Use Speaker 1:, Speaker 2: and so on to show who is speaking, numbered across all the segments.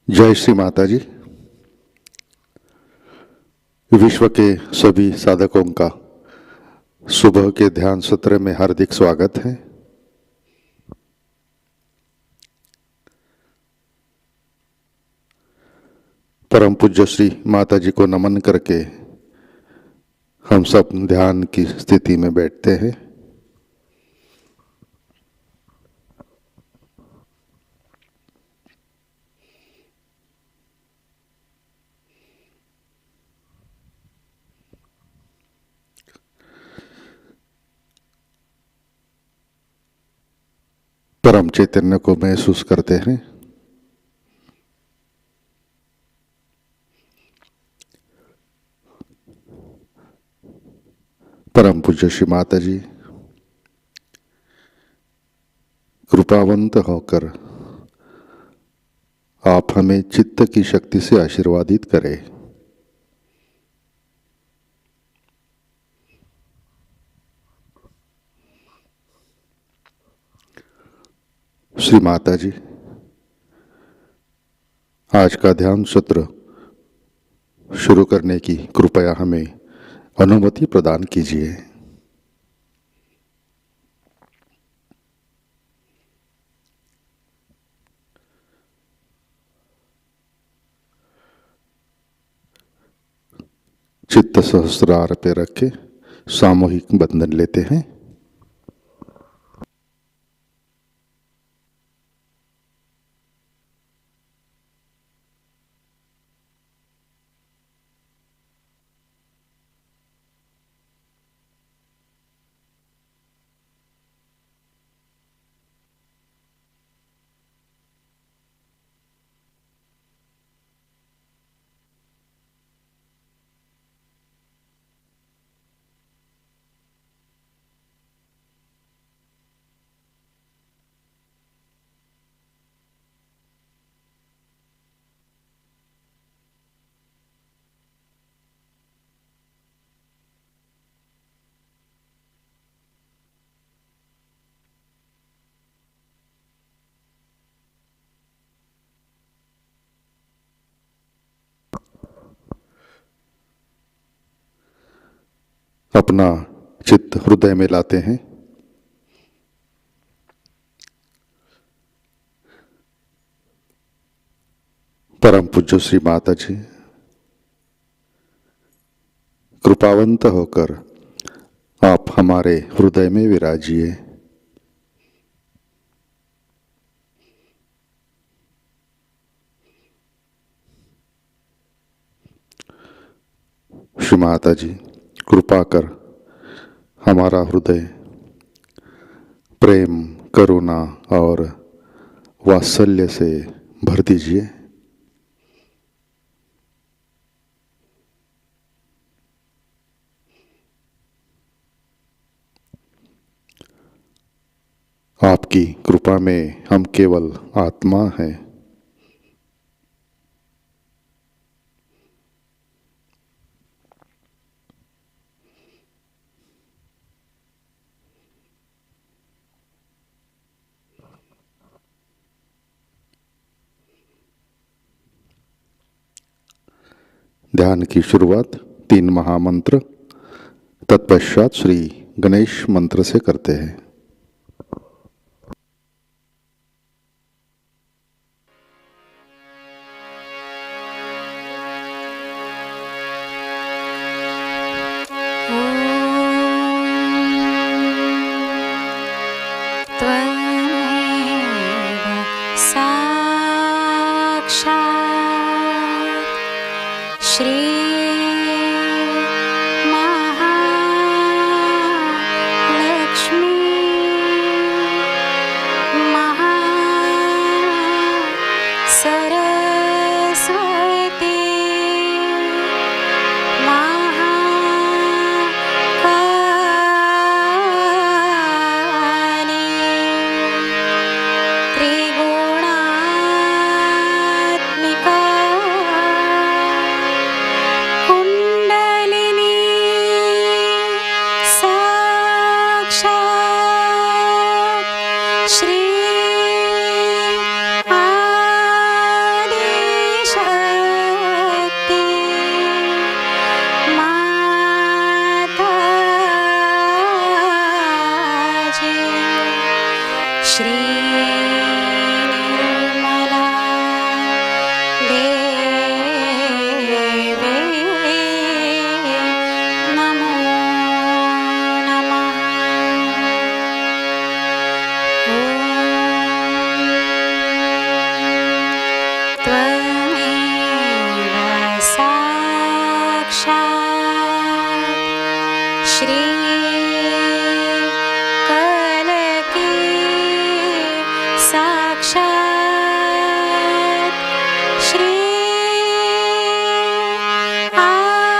Speaker 1: जय श्री माताजी। विश्व के सभी साधकों का सुबह के ध्यान सत्र में हार्दिक स्वागत है। परम पूज्य श्री माताजी को नमन करके हम सब ध्यान की स्थिति में बैठते हैं। परम चैतन्य को महसूस करते हैं। परम पूज्य श्री माताजी कृपावंत होकर आप हमें चित्त की शक्ति से आशीर्वादित करें। श्री माताजी आज का ध्यान सत्र शुरू करने की कृपया हमें अनुमति प्रदान कीजिए। चित्त सहस्रार पे रखे सामूहिक बंधन लेते हैं। अपना चित्त हृदय में लाते हैं। परम पूज्य श्री माता जी कृपावंत होकर आप हमारे हृदय में विराजिए। श्री माता जी कृपा कर हमारा हृदय प्रेम, करुणा और वात्सल्य से भर दीजिए। आपकी कृपा में हम केवल आत्मा हैं। ध्यान की शुरुआत 3 महामंत्र तत्पश्चात श्री गणेश मंत्र से करते हैं।
Speaker 2: श्री महालक्ष्मी सरस्वती महाकाली त्रिगुणात्मिका कुंडलिनी साक्षात श्री श्री निर्मला देवे नमो नमः। त्वमेव साक्षात् श्री साक्षात् श्री आदिशक्ति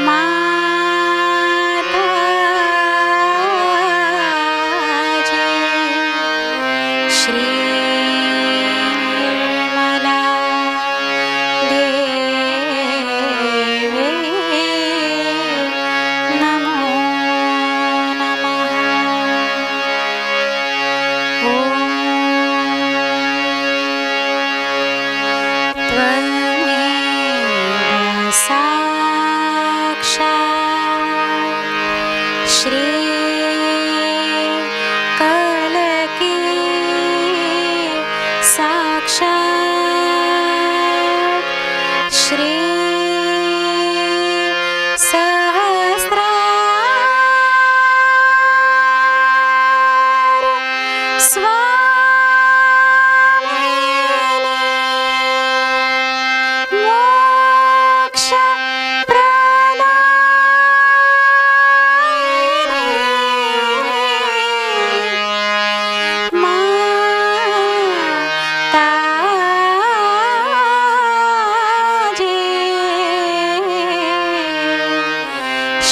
Speaker 2: माताजी श्री निर्मला देवी नमो साक्षात् श्री कलकी साक्षात् श्री सहस्रार स्वामिनी मोक्ष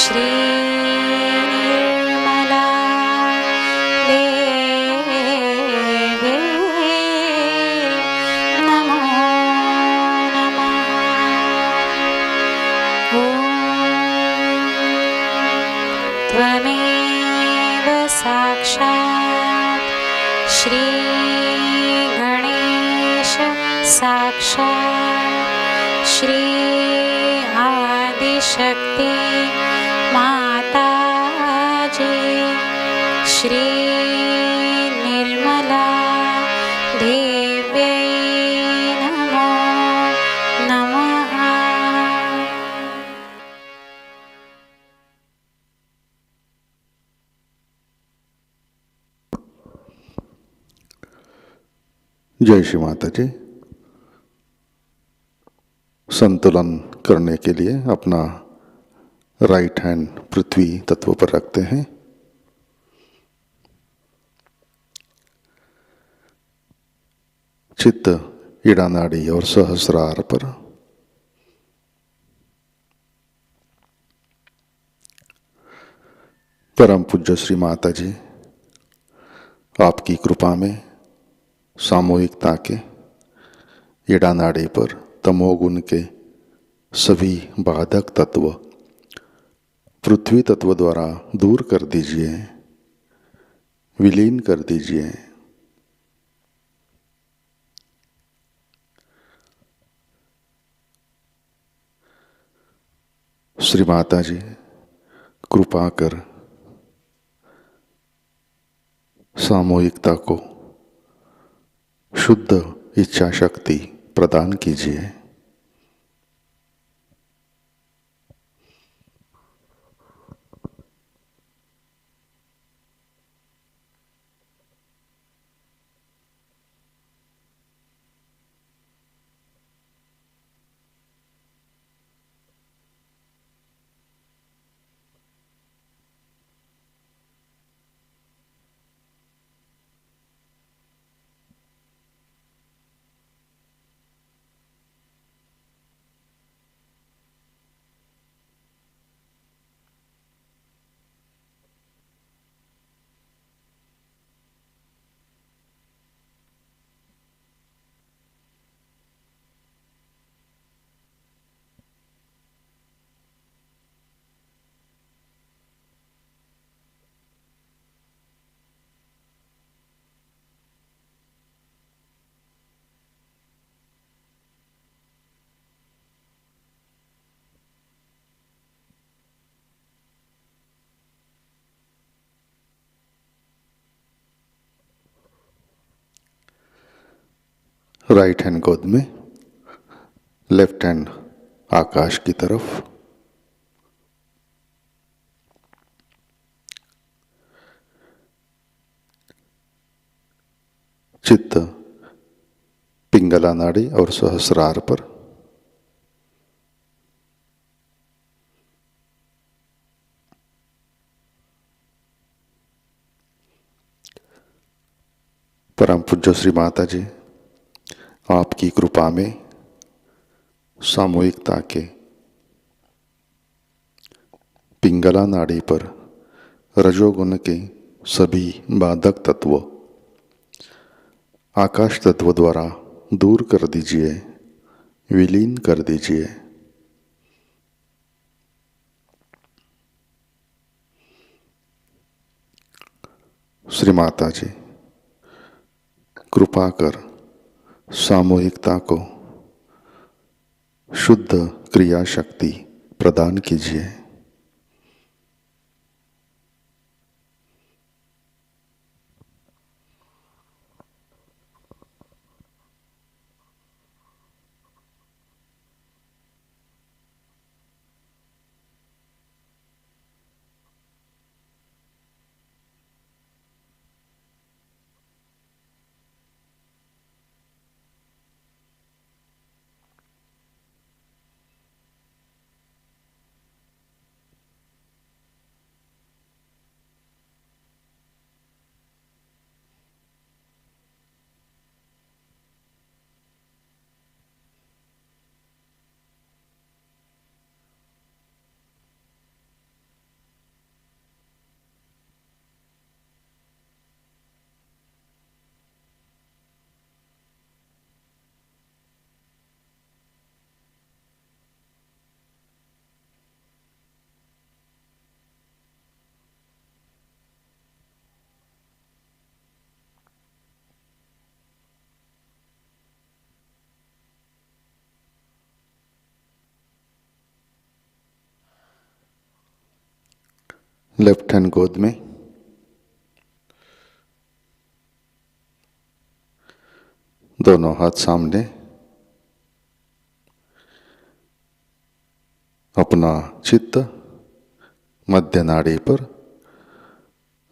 Speaker 2: श्री निर्मला देवी नमो नमः। त्वमेव साक्षात् श्री गणेश साक्षात् श्री आदिशक्ति माताजी श्री निर्मला देव्यै नमो नमः।
Speaker 1: जय श्री माता जी। संतुलन करने के लिए अपना राइट हैंड पृथ्वी तत्व पर रखते हैं। चित्त ईड़ा नाड़ी और सहस्रार पर। परम पूज्य श्री माता जी आपकी कृपा में सामूहिकता के ईड़ा नाड़ी पर तमोगुण के सभी बाधक तत्व पृथ्वी तत्व द्वारा दूर कर दीजिए, विलीन कर दीजिए। श्री माता जी कृपा कर सामूहिकता को शुद्ध इच्छा शक्ति प्रदान कीजिए। राइट हैंड गोद में, लेफ्ट हैंड आकाश की तरफ। चित्त पिंगला नाड़ी और सहस्रार पर। परम पूज्य श्री माता जी, आपकी कृपा में सामूहिकता के पिंगला नाड़ी पर रजोगुण के सभी बाधक तत्व आकाश तत्व द्वारा दूर कर दीजिए, विलीन कर दीजिए। श्री माता जी, कृपा कर सामूहिकता को शुद्ध क्रिया शक्ति प्रदान कीजिए। लेफ्ट हैंड गोद में, दोनों हाथ सामने, अपना चित्त मध्य नाड़ी पर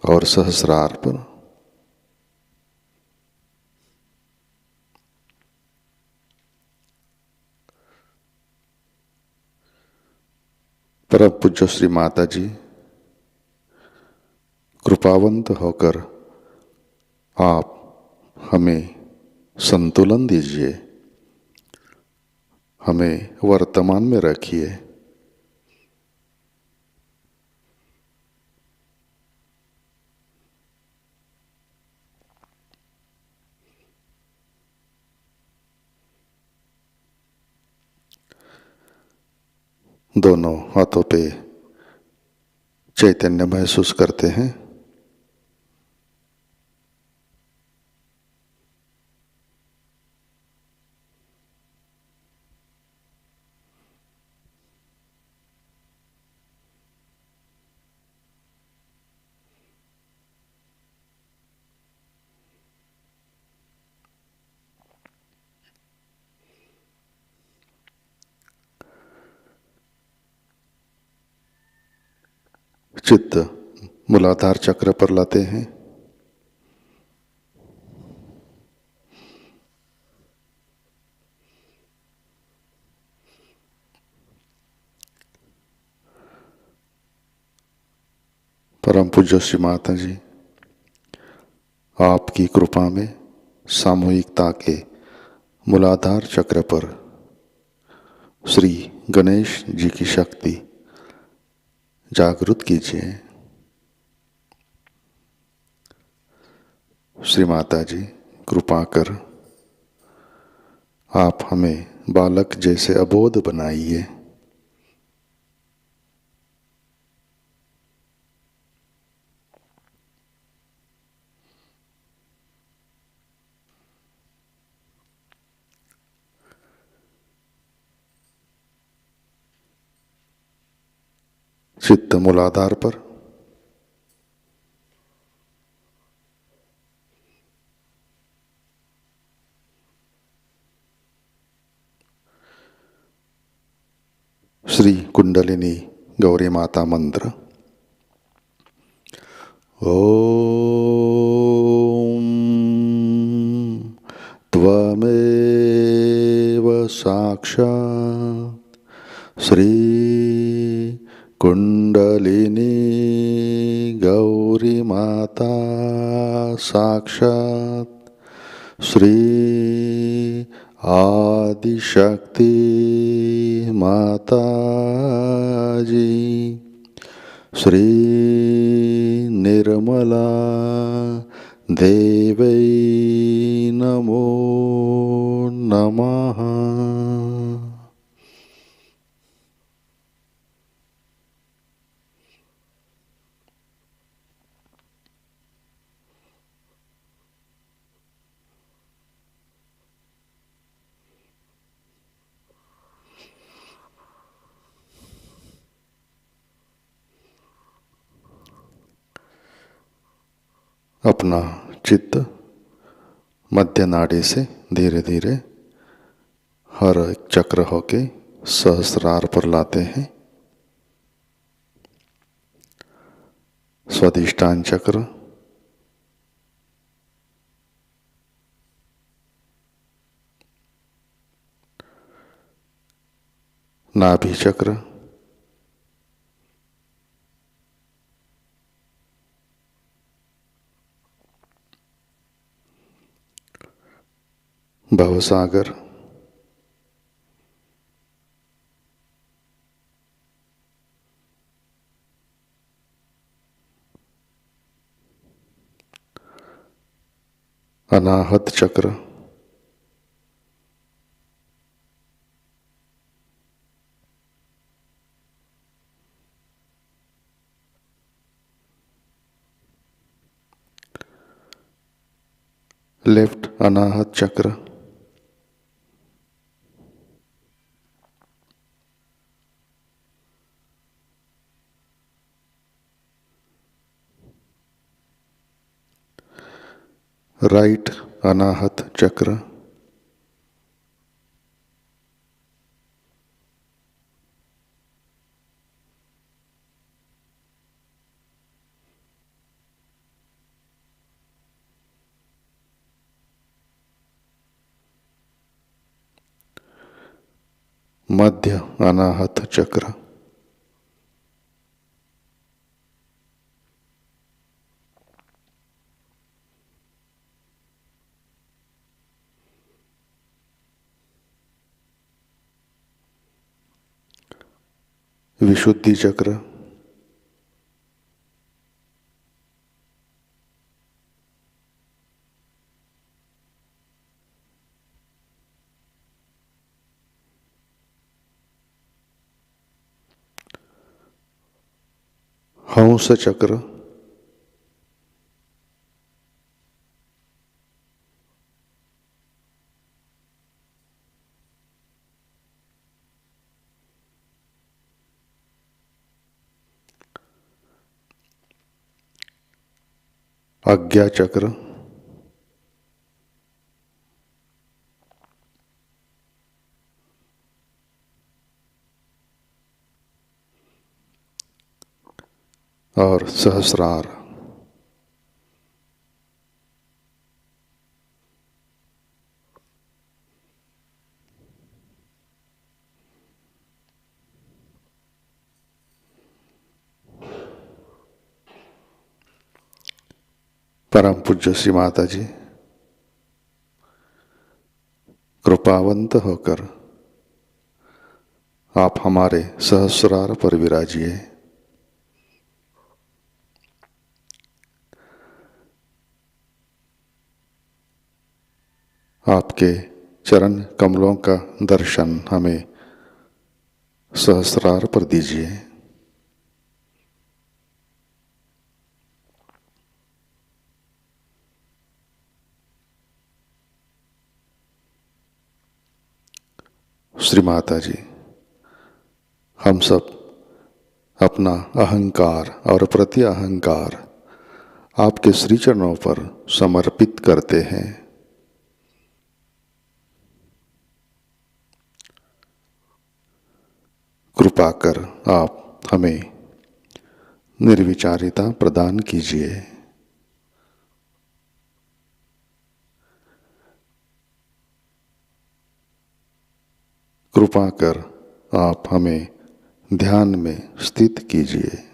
Speaker 1: और सहस्रार पर। परम पूज्य श्री माता जी, कृपावंत होकर आप हमें संतुलन दीजिए, हमें वर्तमान में रखिए। दोनों हाथों पे चैतन्य महसूस करते हैं। चित्त मूलाधार चक्र पर लाते हैं। परम पूज्य श्री माता जी, आपकी कृपा में सामूहिकता के मूलाधार चक्र पर श्री गणेश जी की शक्ति जागृत कीजिए। श्री माता जी, कृपा कर आप हमें बालक जैसे अबोध बनाइए। चित्त मूलाधार पर, श्री कुंडलिनी गौरी माता मंत्र। ओम त्वमेव साक्षात् श्री कुंडलिनी गौरी माता साक्षात् श्री आदिशक्ति माताजी श्री निर्मला देवै नमो नमः। अपना चित्त मध्य नाड़ी से धीरे धीरे हर एक चक्र होके सहस्रार पर लाते हैं। स्वादिष्टान चक्र, नाभि चक्र, भवसागर, अनाहत चक्र, लेफ्ट अनाहत चक्र, राइट अनाहत चक्र, मध्य अनाहत चक्र, विशुद्धि चक्र, हंस चक्र, आज्ञा चक्र, और सहस्रार। परम पूज्य श्री माता जी कृपावंत होकर आप हमारे सहस्रार पर विराजिए। आपके चरण कमलों का दर्शन हमें सहस्रार पर दीजिए। श्री माता जी, हम सब अपना अहंकार और प्रति अहंकार आपके श्री चरणों पर समर्पित करते हैं। कृपा कर आप हमें निर्विचारिता प्रदान कीजिए। कृपा कर आप हमें ध्यान में स्थित कीजिए।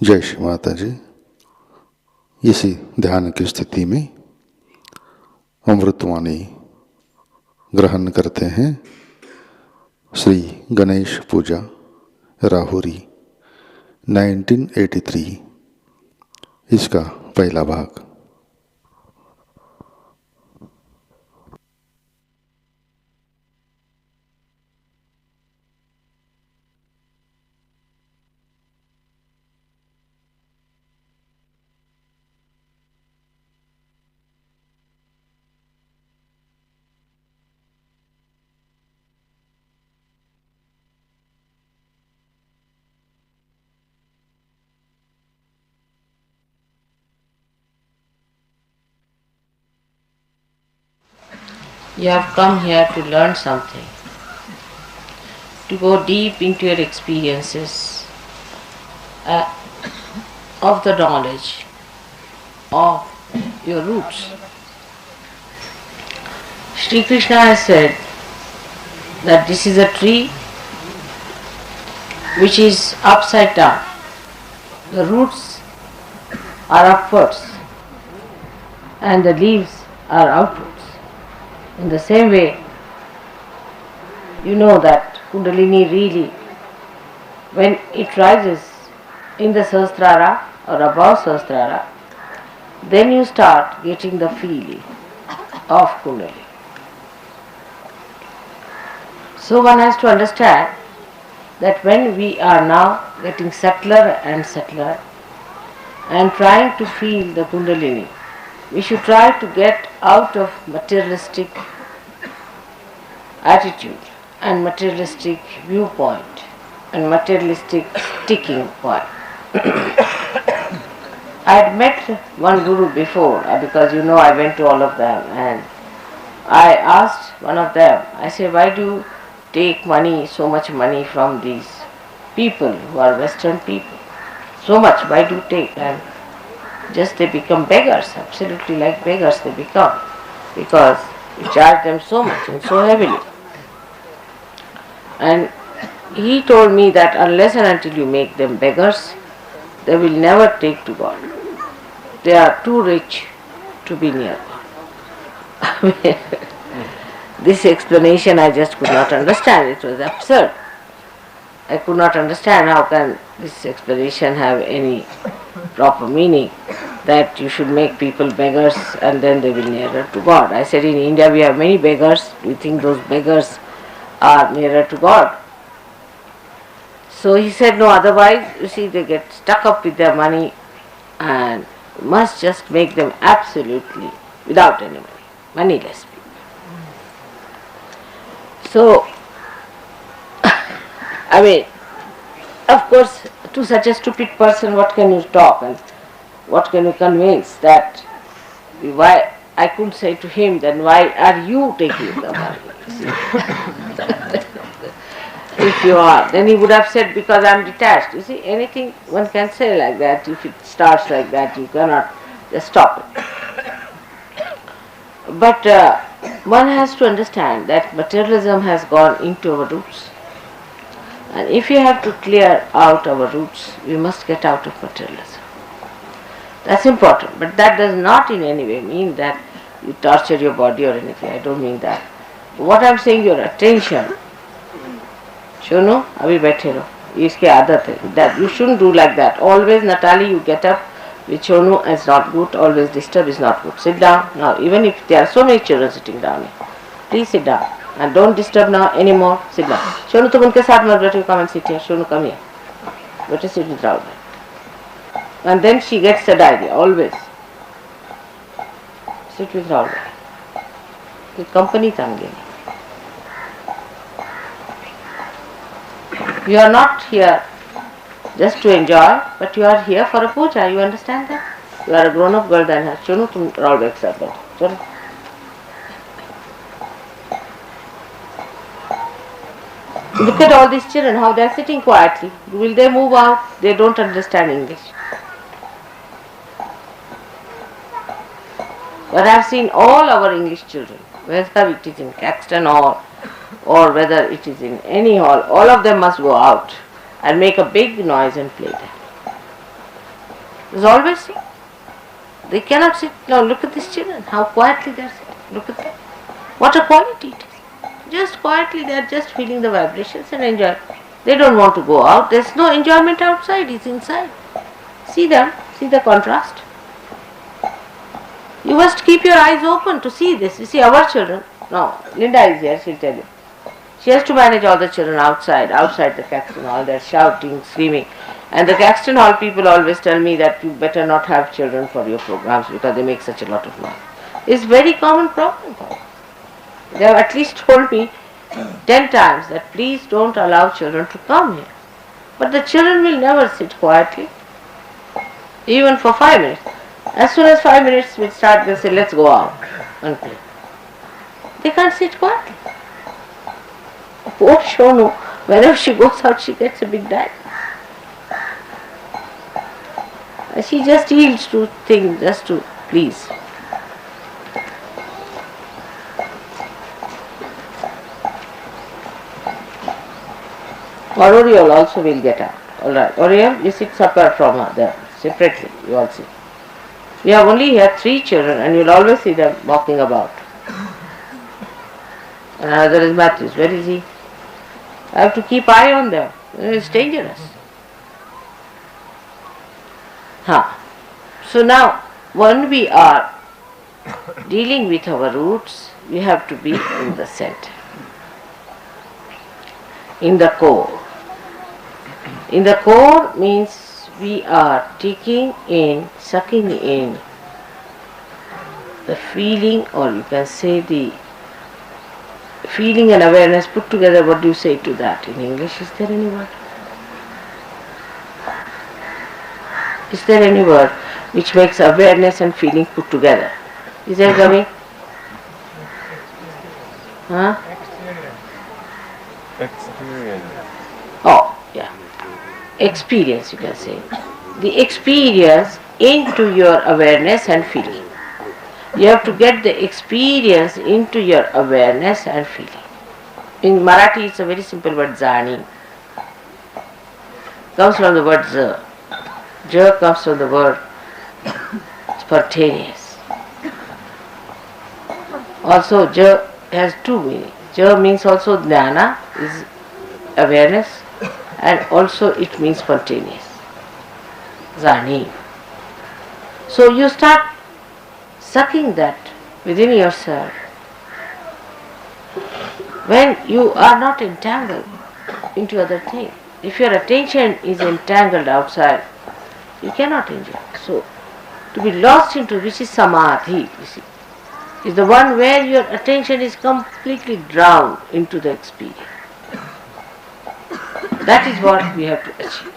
Speaker 1: जय श्री माता जी। इसी ध्यान की स्थिति में अमृतवाणी ग्रहण करते हैं। श्री गणेश पूजा राहुरी 1983, इसका पहला भाग।
Speaker 3: You have come here to learn something, to go deep into your experiences of the knowledge of your roots. Sri Krishna has said that this is a tree which is upside down. The roots are upwards and the leaves are outwards. In the same way, you know that Kundalini really, when it rises in the Sahasrara or above Sahasrara, then you start getting the feeling of Kundalini. So one has to understand that when we are now getting subtler and subtler and trying to feel the Kundalini, we should try to get out of materialistic attitude and materialistic viewpoint and materialistic sticking point. I had met one guru before because I went to all of them, and I asked one of them, I said, why do you take money, so much money from these people who are Western people? So much, why do you take? And just they become beggars, absolutely like beggars they become, because you charge them so much and so heavily. And he told me that unless and until you make them beggars, they will never take to God. They are too rich to be near God. This explanation I just could not understand. It was absurd. I could not understand how can this explanation have any proper meaning, that you should make people beggars and then they will nearer to God. I said, in India we have many beggars. Do you think those beggars are nearer to God? So he said, no, otherwise, you see, they get stuck up with their money and you must just make them absolutely without any money, moneyless people. So, I mean, of course, to such a stupid person, what can you talk and what can you convince? That why I couldn't say to him, then why are you taking the money? If you are, then he would have said, because I am detached. You see, anything one can say like that. If it starts like that, you cannot just stop it. But one has to understand that materialism has gone into our roots. And if you have to clear out our roots, we must get out of materialism. That's important. But that does not in any way mean that you torture your body or anything. I don't mean that. What I am saying, your attention. सुनो अभी बैठे रहो, इसकी आदत है. That you shouldn't do like that. Always, Natali, you get up with Shonu, it's not good. Always disturb is not good. Sit down now. Even if there are so many children sitting down here, please sit down and don't disturb now anymore. Sit down. Shonu, तुम उनके साथ मत बैठो. Come and sit here. Shonu, come here. Better sit with Rahuri. And then she gets the idea. Always sit with Rahuri. The company tangi. You are not here just to enjoy, but you are here for a puja. You understand that? You are a grown-up girl than her. Chunu, tum Rahul accept it. Chalo. Look at all these children, how they are sitting quietly. Will they move out? They don't understand English. But I have seen all our English children, whether it is in Caxton Hall or whether it is in any hall, all of them must go out and make a big noise and play there. There's always seen. They cannot sit. Now look at these children, how quietly they are sitting. Look at them. What a quality it is. Just quietly they are just feeling the vibrations and enjoy. They don't want to go out. There's no enjoyment outside, it's inside. See them, see the contrast. You must keep your eyes open to see this. You see our children. Now, Linda is here, she'll tell you. She has to manage all the children outside the Caxton Hall. They're shouting, screaming. And the Caxton Hall people always tell me that you better not have children for your programs because they make such a lot of noise. It's very common problem. They have at least told me 10 times that please don't allow children to come here. But the children will never sit quietly, even for 5 minutes. As soon as 5 minutes will start, they'll say, let's go out and play. They can't sit quietly. Poor Shonu, whenever she goes out, she gets a big dive. She just yields to things just to please. Or Oriole also will get up. Alright, Oriole, you sit separate from her there, separately, you all sit. We have only here 3 children and you'll always see them walking about. And another is Matthews. Where is he? I have to keep eye on them. It's dangerous. So now, when we are dealing with our roots, we have to be in the center, in the core. In the core means we are taking in, sucking in the feeling, or you can say the feeling and awareness put together. What do you say to that in English? Is there any word? Is there any word which makes awareness and feeling put together? Is there coming? Huh?
Speaker 4: Experience.
Speaker 3: Oh, yeah. Experience, you can say. The experience into your awareness and feeling. You have to get the experience into your awareness and feeling. In Marathi, it's a very simple word, zani. Comes from the word z. J comes from the word spontaneous. Also, J has 2 meanings. J means also jnana, is awareness, and also it means spontaneous. Zani. So you start sucking that within yourself when you are not entangled into other things. If your attention is entangled outside, you cannot enjoy. So, to be lost into, which is samadhi, you see, is the one where your attention is completely drowned into the experience. That is what we have to achieve.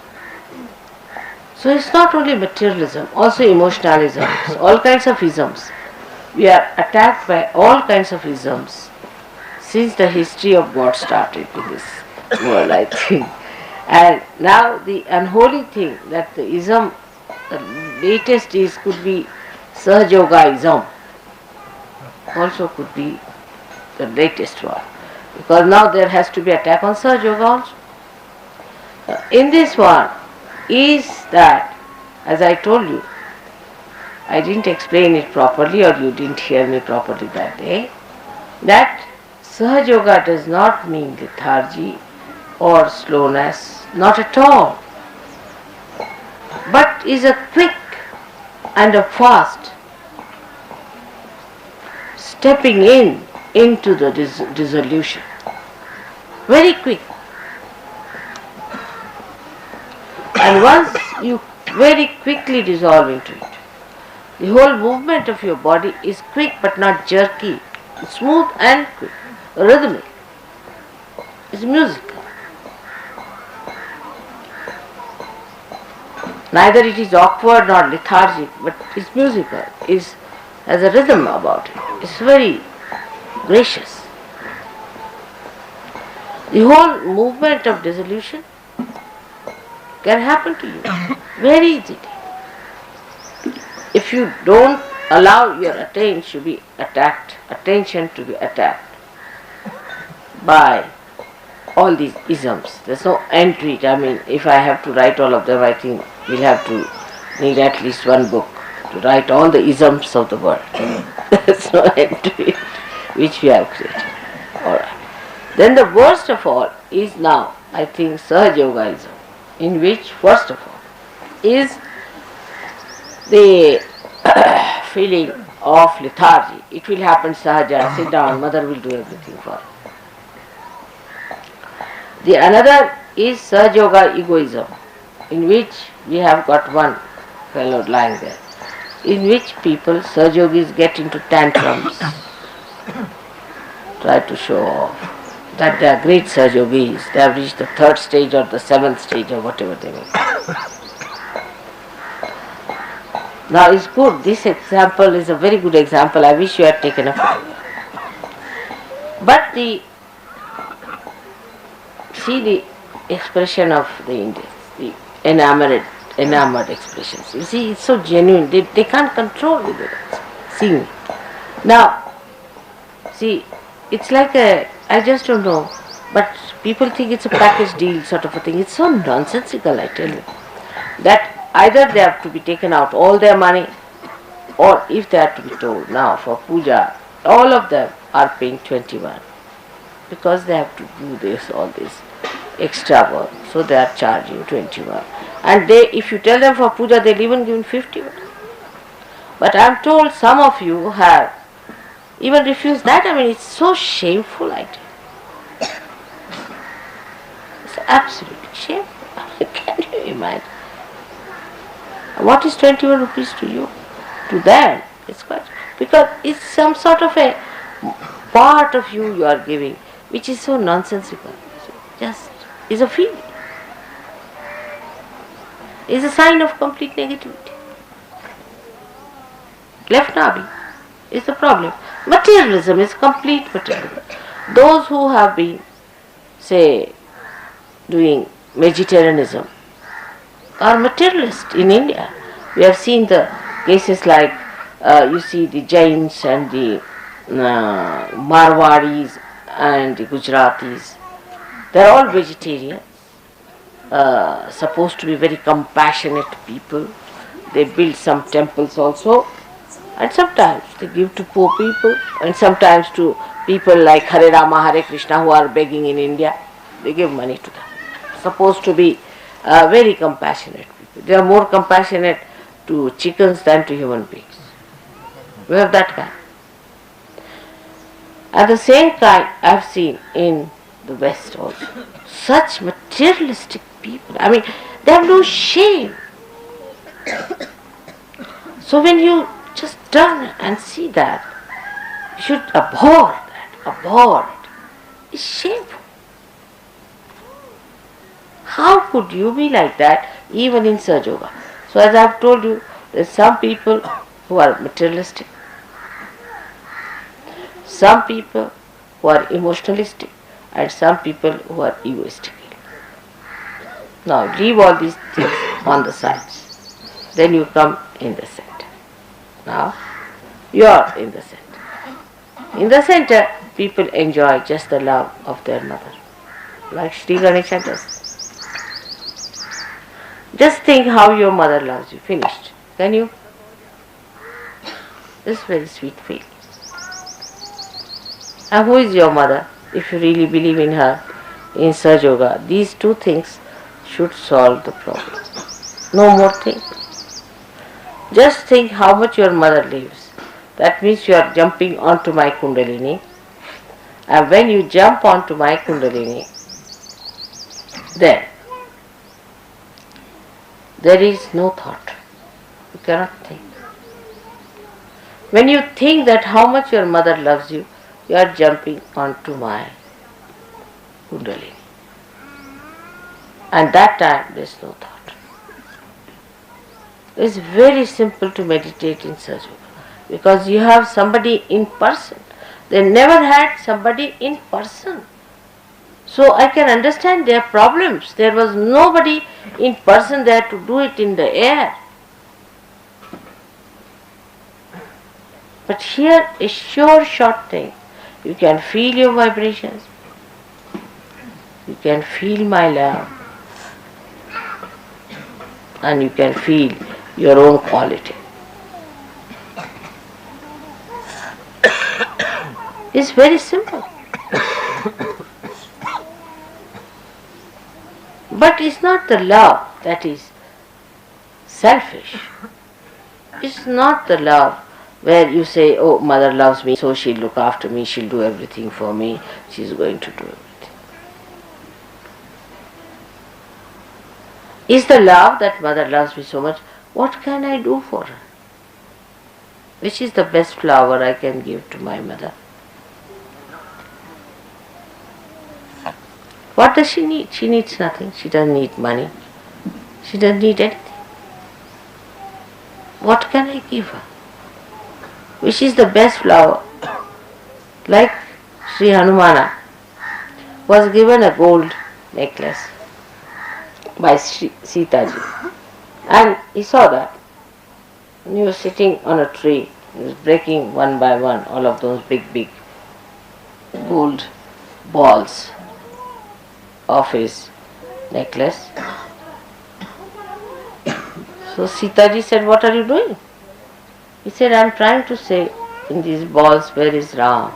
Speaker 3: So it's not only materialism, also emotionalism, all kinds of isms. We are attacked by all kinds of isms since the history of God started in this world, I think. And now the unholy thing that the ism, the latest is, could be Sahajayoga also could be the latest one. Because now there has to be attack on Sahajayoga also. In this one is that, as I told you, I didn't explain it properly or you didn't hear me properly that day, that Sahajayoga does not mean lethargy or slowness, not at all, but is a quick and a fast stepping into the dissolution. Very quick. And once you very quickly dissolve into it, the whole movement of your body is quick but not jerky, smooth and quick, rhythmic. It's musical. Neither it is awkward nor lethargic, but it's musical. It has a rhythm about it. It's very gracious. The whole movement of dissolution can happen to you very easily. If you don't allow your attention to be attacked by all these isms, there's no end to it. I mean, if I have to write all of them, I think we'll have to need at least one book to write all the isms of the world. There's no end to it, which we have created. Alright. Then the worst of all is now, I think, Sahajayogaism, in which, first of all, is the feeling of lethargy. It will happen sahaja, sit down, mother will do everything for you. The another is Sahajayoga egoism, in which we have got one fellow lying there, in which people, Sahajogis, get into tantrums, try to show off that they are great Sahajogis, they have reached the 3rd stage or the 7th stage or whatever they may. Now it's good, this example is a very good example, I wish you had taken a photo. But see the expression of the Indians, the enamored expressions. You see, it's so genuine, they can't control it, seeing it. Now, see, it's like I just don't know, but People think it's a package deal sort of a thing. It's so nonsensical, I tell you. That either they have to be taken out all their money, or if they are to be told now for puja, all of them are paying 21 because they have to do this, all this extra work. So they are charging 21. And they, if you tell them for puja, they'll even give 51. But I am told some of you have even refused that. I mean, it's so shameful, I tell you. It's absolutely shameful. Can you imagine? What is 21 rupees to you? To them, it's quite, because it's some sort of a part of you are giving, which is so nonsensical. Just is a feeling. Is a sign of complete negativity. Left nabi is the problem. Materialism is complete materialism. Those who have been, say, doing vegetarianism are materialist in India. We have seen the cases like, you see the Jains and the Marwadis and the Gujaratis. They are all vegetarian, supposed to be very compassionate people. They build some temples also, and sometimes they give to poor people, and sometimes to people like Hare Rama, Hare Krishna who are begging in India. They give money to them. Supposed to be very compassionate people. They are more compassionate to chickens than to human beings. We have that kind. At the same kind I have seen in the West also. Such materialistic people. I mean, they have no shame. So when you just turn and see that, you should abhor that. Abhor it. It's shameful. How could you be like that even in Sahajayoga? So as I have told you, there are some people who are materialistic, some people who are emotionalistic, and some people who are egoistic. Now leave all these things on the side. Then you come in the center. Now you are in the center. In the center, people enjoy just the love of their mother, like Shri Ganesha does. Just think how your mother loves you. Finished. Can you? This is very sweet feeling. And who is your mother? If you really believe in her, in Sahajayoga, these two things should solve the problem. No more thing. Just think how much your mother lives. That means you are jumping onto my Kundalini. And when you jump onto my Kundalini, then there is no thought. You cannot think. When you think that how much your mother loves you, you are jumping onto my Kundalini. And that time there is no thought. It is very simple to meditate in Sahajayoga because you have somebody in person. They never had somebody in person. So I can understand their problems. There was nobody in person there to do it in the air. But here a sure short thing. You can feel your vibrations. You can feel my love. And you can feel your own quality. It's very simple. But it's not the love that is selfish. It's not the love where you say, oh, mother loves me, so she'll look after me, she'll do everything for me, she's going to do everything. Is the love that mother loves me so much, what can I do for her? Which is the best flower I can give to my mother? What does she need? She needs nothing. She doesn't need money. She doesn't need anything. What can I give her? Which is the best flower? Like Sri Hanumana was given a gold necklace by Sitaji. And he saw that. And he was sitting on a tree. He was breaking one by one all of those big gold balls. of his necklace. So Sitaji said, "What are you doing?" He said, "I am trying to say in these balls, where is Ram?"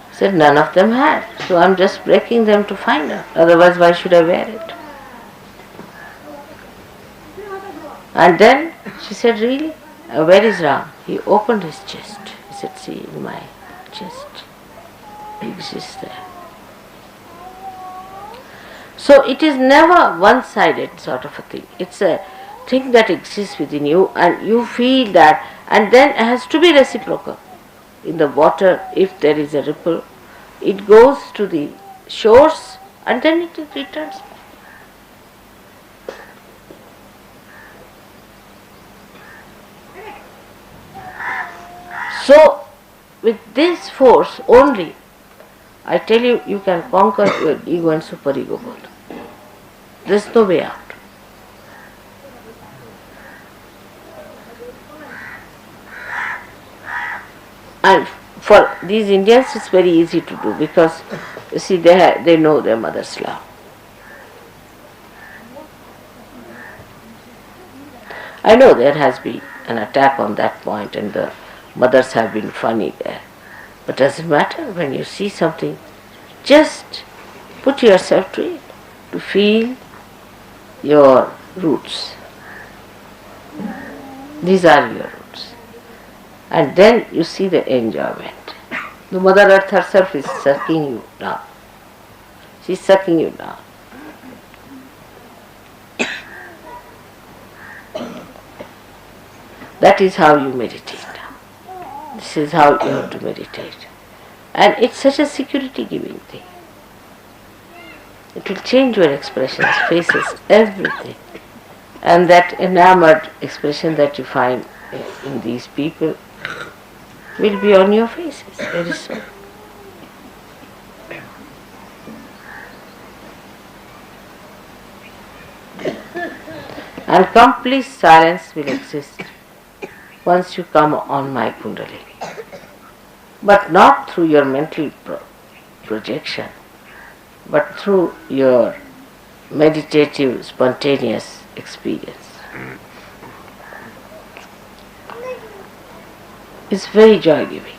Speaker 3: He said, "None of them had, so I am just breaking them to find out. Otherwise, why should I wear it?" And then she said, "Really? Where is Ram?" He opened his chest. He said, "See, in my chest, he exists there." So it is never one-sided sort of a thing. It's a thing that exists within you, and you feel that, and then it has to be reciprocal. In the water, if there is a ripple, it goes to the shores and then it returns. So, with this force only, I tell you, you can conquer your ego and superego both. There is no way out. And for these Indians, it's very easy to do because, you see, they know their mother's love. I know there has been an attack on that point and the mothers have been funny there. But doesn't matter. When you see something, just put yourself to it, to feel your roots. These are your roots. And then you see the enjoyment. The Mother Earth herself is sucking you down. She is sucking you down. That is how you meditate. This is how you have to meditate. And it's such a security-giving thing. It will change your expressions, faces, everything. And that enamored expression that you find in these people will be on your faces very soon. And complete silence will exist once you come on my Kundalini. But not through your mental projection, but through your meditative, spontaneous experience. It's very joy-giving.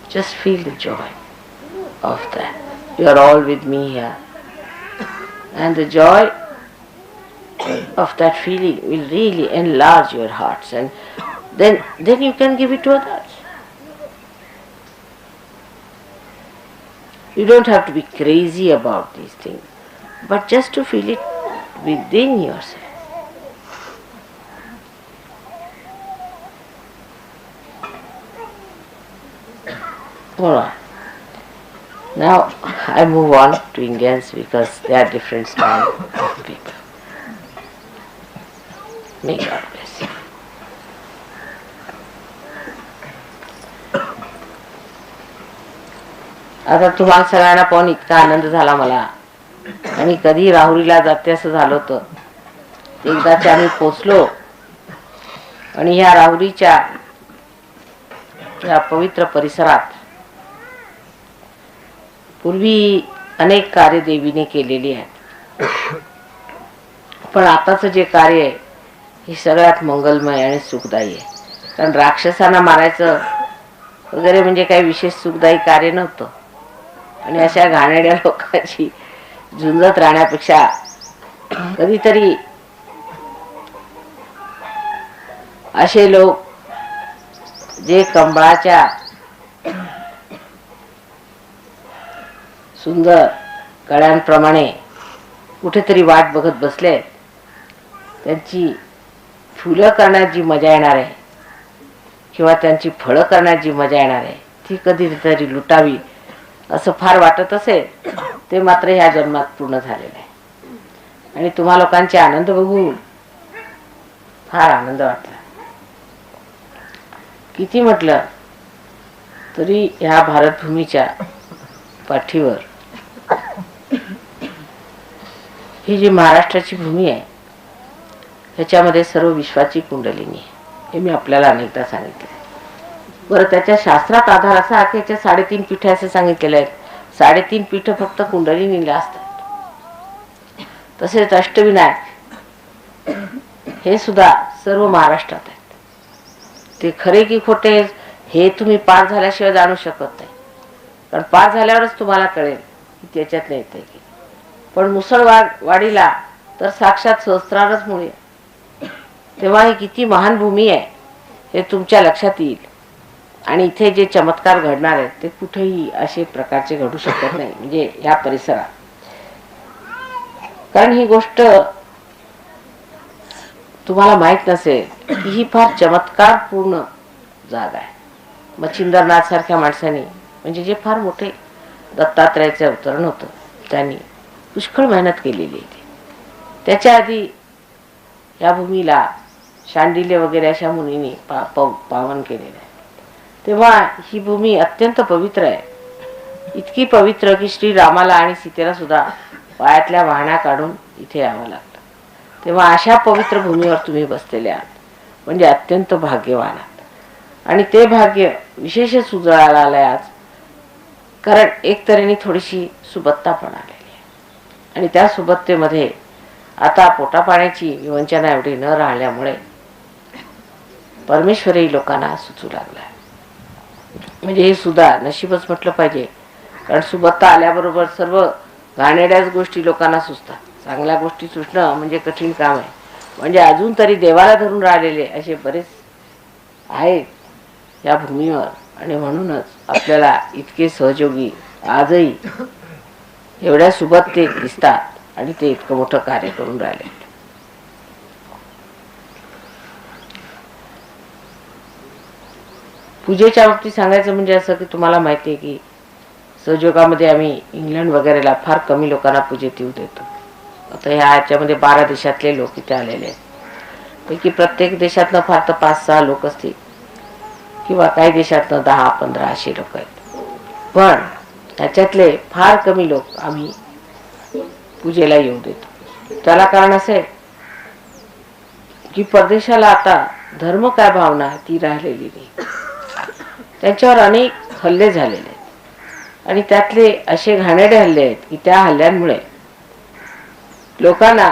Speaker 3: Just feel the joy of that. You are all with me here. And the joy of that feeling will really enlarge your hearts, and then you can give it to others. You don't have to be crazy about these things, but just to feel it within yourself. Alright. Now I move on to Indians because they are different style of people. May God bless you. आता तुम्हाला सगळ्यांना पाहून इतका आनंद झाला मला, आणि कधी राहुरीला जाते असं झालं होतं. एकदाच आम्ही पोचलो आणि ह्या राहुरीच्या या पवित्र परिसरात पूर्वी अनेक कार्य देवीने केलेली आहेत, पण आताचं जे कार्य आहे हे सगळ्यात मंगलमय आणि सुखदायी आहे. कारण राक्षसांना मारायचं वगैरे म्हणजे काही विशेष सुखदायी कार्य नव्हतं, आणि अशा घाणेरड्या लोकांची झुंजत राहण्यापेक्षा कधीतरी असे लोक जे कंबळाच्या सुंदर कळ्यांप्रमाणे कुठेतरी वाट बघत बसले, त्यांची फुलं करण्यात जी मजा येणार आहे किंवा त्यांची फळं करण्यात जी मजा येणार आहे ती कधीतरी लुटावी असं फार वाटत असेल, ते मात्र ह्या जन्मात पूर्ण झालेलं आहे. आणि तुम्हा लोकांचे आनंद बघून फार आनंद वाटला. किती म्हटलं तरी ह्या भारतभूमीच्या पाठीवर ही जी महाराष्ट्राची भूमी आहे ह्याच्यामध्ये सर्व विश्वाची कुंडलिनी आहे, हे मी आपल्याला अनेकदा सांगितले. बरं, त्याच्या शास्त्रात आधार असा की याच्या 3.5 पिठे असे सांगितलेले आहेत. 3.5 पीठ फक्त कुंडलिनीला असतात. तसेच अष्टविनायक हे सुद्धा सर्व महाराष्ट्रात आहेत. ते खरे की खोटे हे तुम्ही पार झाल्याशिवाय जाणू शकत नाही, कारण पार झाल्यावरच तुम्हाला कळेल की त्याच्यात नाही येते की. पण मुसळवाडीला तर साक्षात सहस्रारच मुळे, तेव्हा ही किती महान भूमी आहे हे तुमच्या लक्षात येईल. आणि इथे जे चमत्कार घडणार आहेत ते कुठेही असे प्रकारचे घडू शकत नाही, म्हणजे ह्या परिसरात. कारण ही गोष्ट तुम्हाला माहित नसेल की ही फार चमत्कारपूर्ण जागा आहे. मच्छिंद्रनाथ सारख्या माणसाने, म्हणजे जे फार मोठे दत्तात्रयाचे अवतरण होतं, त्यांनी पुष्कळ मेहनत केलेली आहे. त्याच्या आधी या भूमीला शांडिल्य वगैरे अशा मुनींनी पावन केलेलं आहे. तेव्हा ही भूमी अत्यंत पवित्र आहे. इतकी पवित्र की श्री रामाला आणि सीतेला सुद्धा पायातल्या वाहण्या काढून इथे यावं लागतं. तेव्हा अशा पवित्र भूमीवर तुम्ही बसलेले आहात, म्हणजे अत्यंत भाग्यवान आहात. आणि ते भाग्य विशेषच उजळायला आलंय आज, कारण एक तऱ्हेने थोडीशी सुबत्ता पण आलेली आहे. आणि त्या सुबत्तेमध्ये आता पोटापाण्याची विवंचना एवढी न राहिल्यामुळे परमेश्वरही लोकांना सुचू लागला. म्हणजे हे सुद्धा नशीबच म्हटलं पाहिजे, कारण सुबत्ता आल्याबरोबर सर्व घाणेरड्याच गोष्टी लोकांना सुचतात. चांगल्या गोष्टी सुचणं म्हणजे कठीण काम आहे. म्हणजे अजून तरी देवाला धरून राहिलेले असे बरेच आहेत या भूमीवर. आणि म्हणूनच आपल्याला इतके सहयोगी आजही एवढ्या सुबत्तेत दिसतात आणि ते इतकं मोठं कार्य करून राहिले. पूजेच्या बाबतीत सांगायचं म्हणजे असं की तुम्हाला माहिती आहे की सहयोगामध्ये आम्ही इंग्लंड वगैरेला फार कमी लोकांना पूजेत येऊ देतो. आता ह्याच्यामध्ये 12 देशातले लोक इथे आलेले आहेत. पैकी प्रत्येक देशातनं फार तर 5-6 लोक असतील, किंवा काही देशातनं 10-15 असे लोक आहेत. पण त्याच्यातले फार कमी लोक आम्ही पूजेला येऊ देतो. त्याला कारण असे की परदेशाला आता धर्म काय भावना ती राहिलेली नाही. त्यांच्यावर अनेक हल्ले झालेले आहेत, आणि त्यातले असे घाणेरडे हल्ले आहेत की त्या हल्ल्यांमुळे लोकांना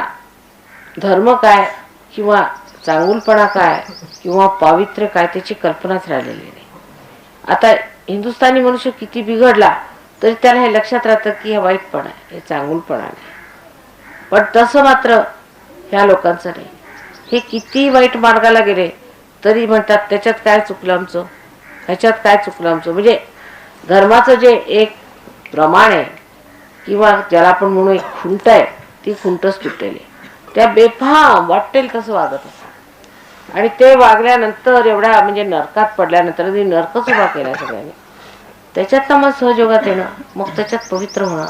Speaker 3: धर्म काय किंवा चांगुलपणा काय किंवा पावित्र्य काय त्याची कल्पनाच राहिलेली नाही. आता हिंदुस्थानी मनुष्य किती बिघडला तरी त्याला हे लक्षात राहतं की हे वाईटपणा आहे, हे चांगुलपणा नाही. पण तसं मात्र ह्या लोकांचं नाही. हे किती वाईट मार्गाला गेले तरी म्हणतात त्याच्यात काय चुकलं आमचं, ह्याच्यात काय चुकलं आमचं. म्हणजे धर्माचं जे एक प्रमाण आहे किंवा ज्याला आपण म्हणू एक खुंट आहे, ती खुंटच तुटेल. त्या बेफाम वाटेल तसं वागत असतात. आणि ते वागल्यानंतर एवढ्या म्हणजे नरकात पडल्यानंतर नरकच उभा केला सगळ्यांनी. त्याच्यात मग सहयोगात येणं, मग त्याच्यात पवित्र होणं,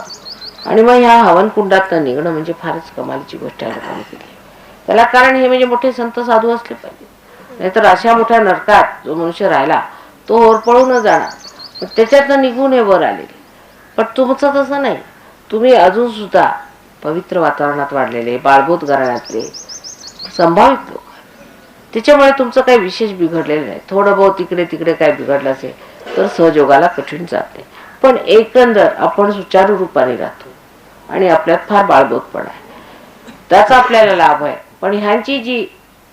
Speaker 3: आणि मग ह्या हवन कुंडात निघणं म्हणजे फारच कमालीची गोष्ट आहे लोकांनी केली. त्याला कारण हे म्हणजे मोठे संत साधू असले पाहिजे, नाहीतर अशा मोठ्या नरकात जो मनुष्य राहिला तो होरपळून जाणार. पण त्याच्यातनं निघून हे वर आलेले. पण तुमचं तसं नाही. तुम्ही अजून सुद्धा पवित्र वातावरणात वाढलेले, बाळबोध घराण्यातले संभावित लोक. त्याच्यामुळे तुमचं काही विशेष बिघडलेलं नाही. थोडं बहुत इकडे तिकडे काय बिघडलं असेल तर सहयोगाला कठीण जाते. पण एकंदर आपण सुचारू रूपाने राहतो आणि आपल्यात फार बाळबोधपणा आहे, त्याचा आपल्याला लाभ आहे. पण ह्यांची जी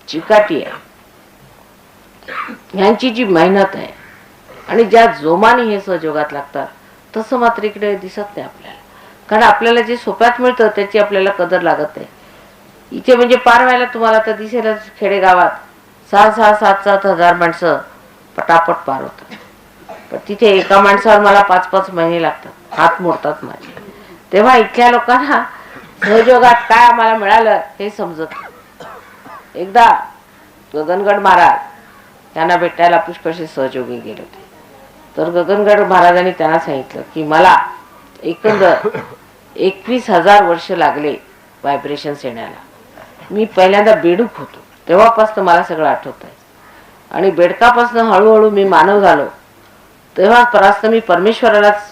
Speaker 3: चिकाटी आहे, ह्यांची जी मेहनत आहे, आणि ज्या जोमाने हे सहयोगात लागतात, तसं मात्र इकडे दिसत नाही आपल्याला. कारण आपल्याला जे सोप्यात मिळतं त्याची आपल्याला कदर लागत नाही. इथे म्हणजे पार व्हायला तुम्हाला तर दिसेलच, खेडेगावात 6-6, 7-7 हजार माणसं पटापट पार होतात. पण तिथे एका माणसावर मला 5-5 महिने लागतात, हात मोडतात माझे. तेव्हा इथल्या लोकांना सहयोगात काय आम्हाला मिळालं हे समजत. एकदा गगनगड महाराज त्यांना भेटायला पुष्कळसे सहयोगी गेले होते. तर गगनगड महाराजांनी त्यांना सांगितलं की मला एकंदर 21,000 वर्ष लागले व्हायब्रेशन्स येण्याला. मी पहिल्यांदा बेडूक होतो, तेव्हापासून मला सगळं आठवत आहे. आणि बेडकापासून हळूहळू मी मानव झालो, तेव्हापासून मी परमेश्वरालाच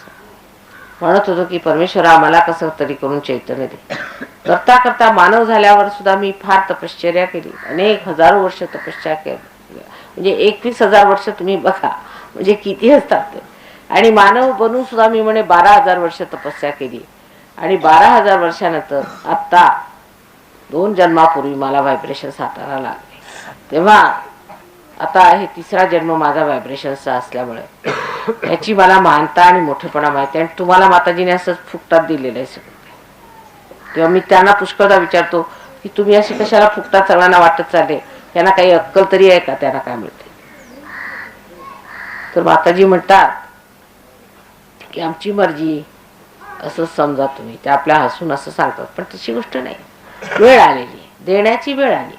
Speaker 3: म्हणत होतो की परमेश्वरा आम्हाला कसं तरी करून चैतन्य दे. करता करता मानव झाल्यावर सुद्धा मी फार तपश्चर्या केली, अनेक हजारो वर्ष तपश्चर्या केली. म्हणजे 21,000 वर्ष तुम्ही बघा म्हणजे किती असतात ते. आणि मानव बनून सुद्धा मी म्हणे 12,000 वर्ष तपस्या केली आणि 12,000 वर्षानंतर आत्ता 2 जन्मापूर्वी मला व्हायब्रेशन्स हाताळायला लागले. तेव्हा आता हे 3रा जन्म माझा व्हायब्रेशन्सचा असल्यामुळे याची मला महानता आणि मोठेपणा माहिती आणि तुम्हाला माताजीने असंच फुकटात दिलेलं आहे सगळं. तेव्हा मी त्यांना पुष्कळदा विचारतो की तुम्ही अशी कशाला फुकटात सगळ्यांना वाटत चालले, त्यांना काही अक्कल तरी आहे का, त्यांना काय मिळते. तर माताजी म्हणतात की आमची मर्जी असं समजा तुम्ही. ते आपल्या हसून असं सांगतात, पण तशी गोष्ट नाही. वेळ आलेली आहे, देण्याची वेळ आली.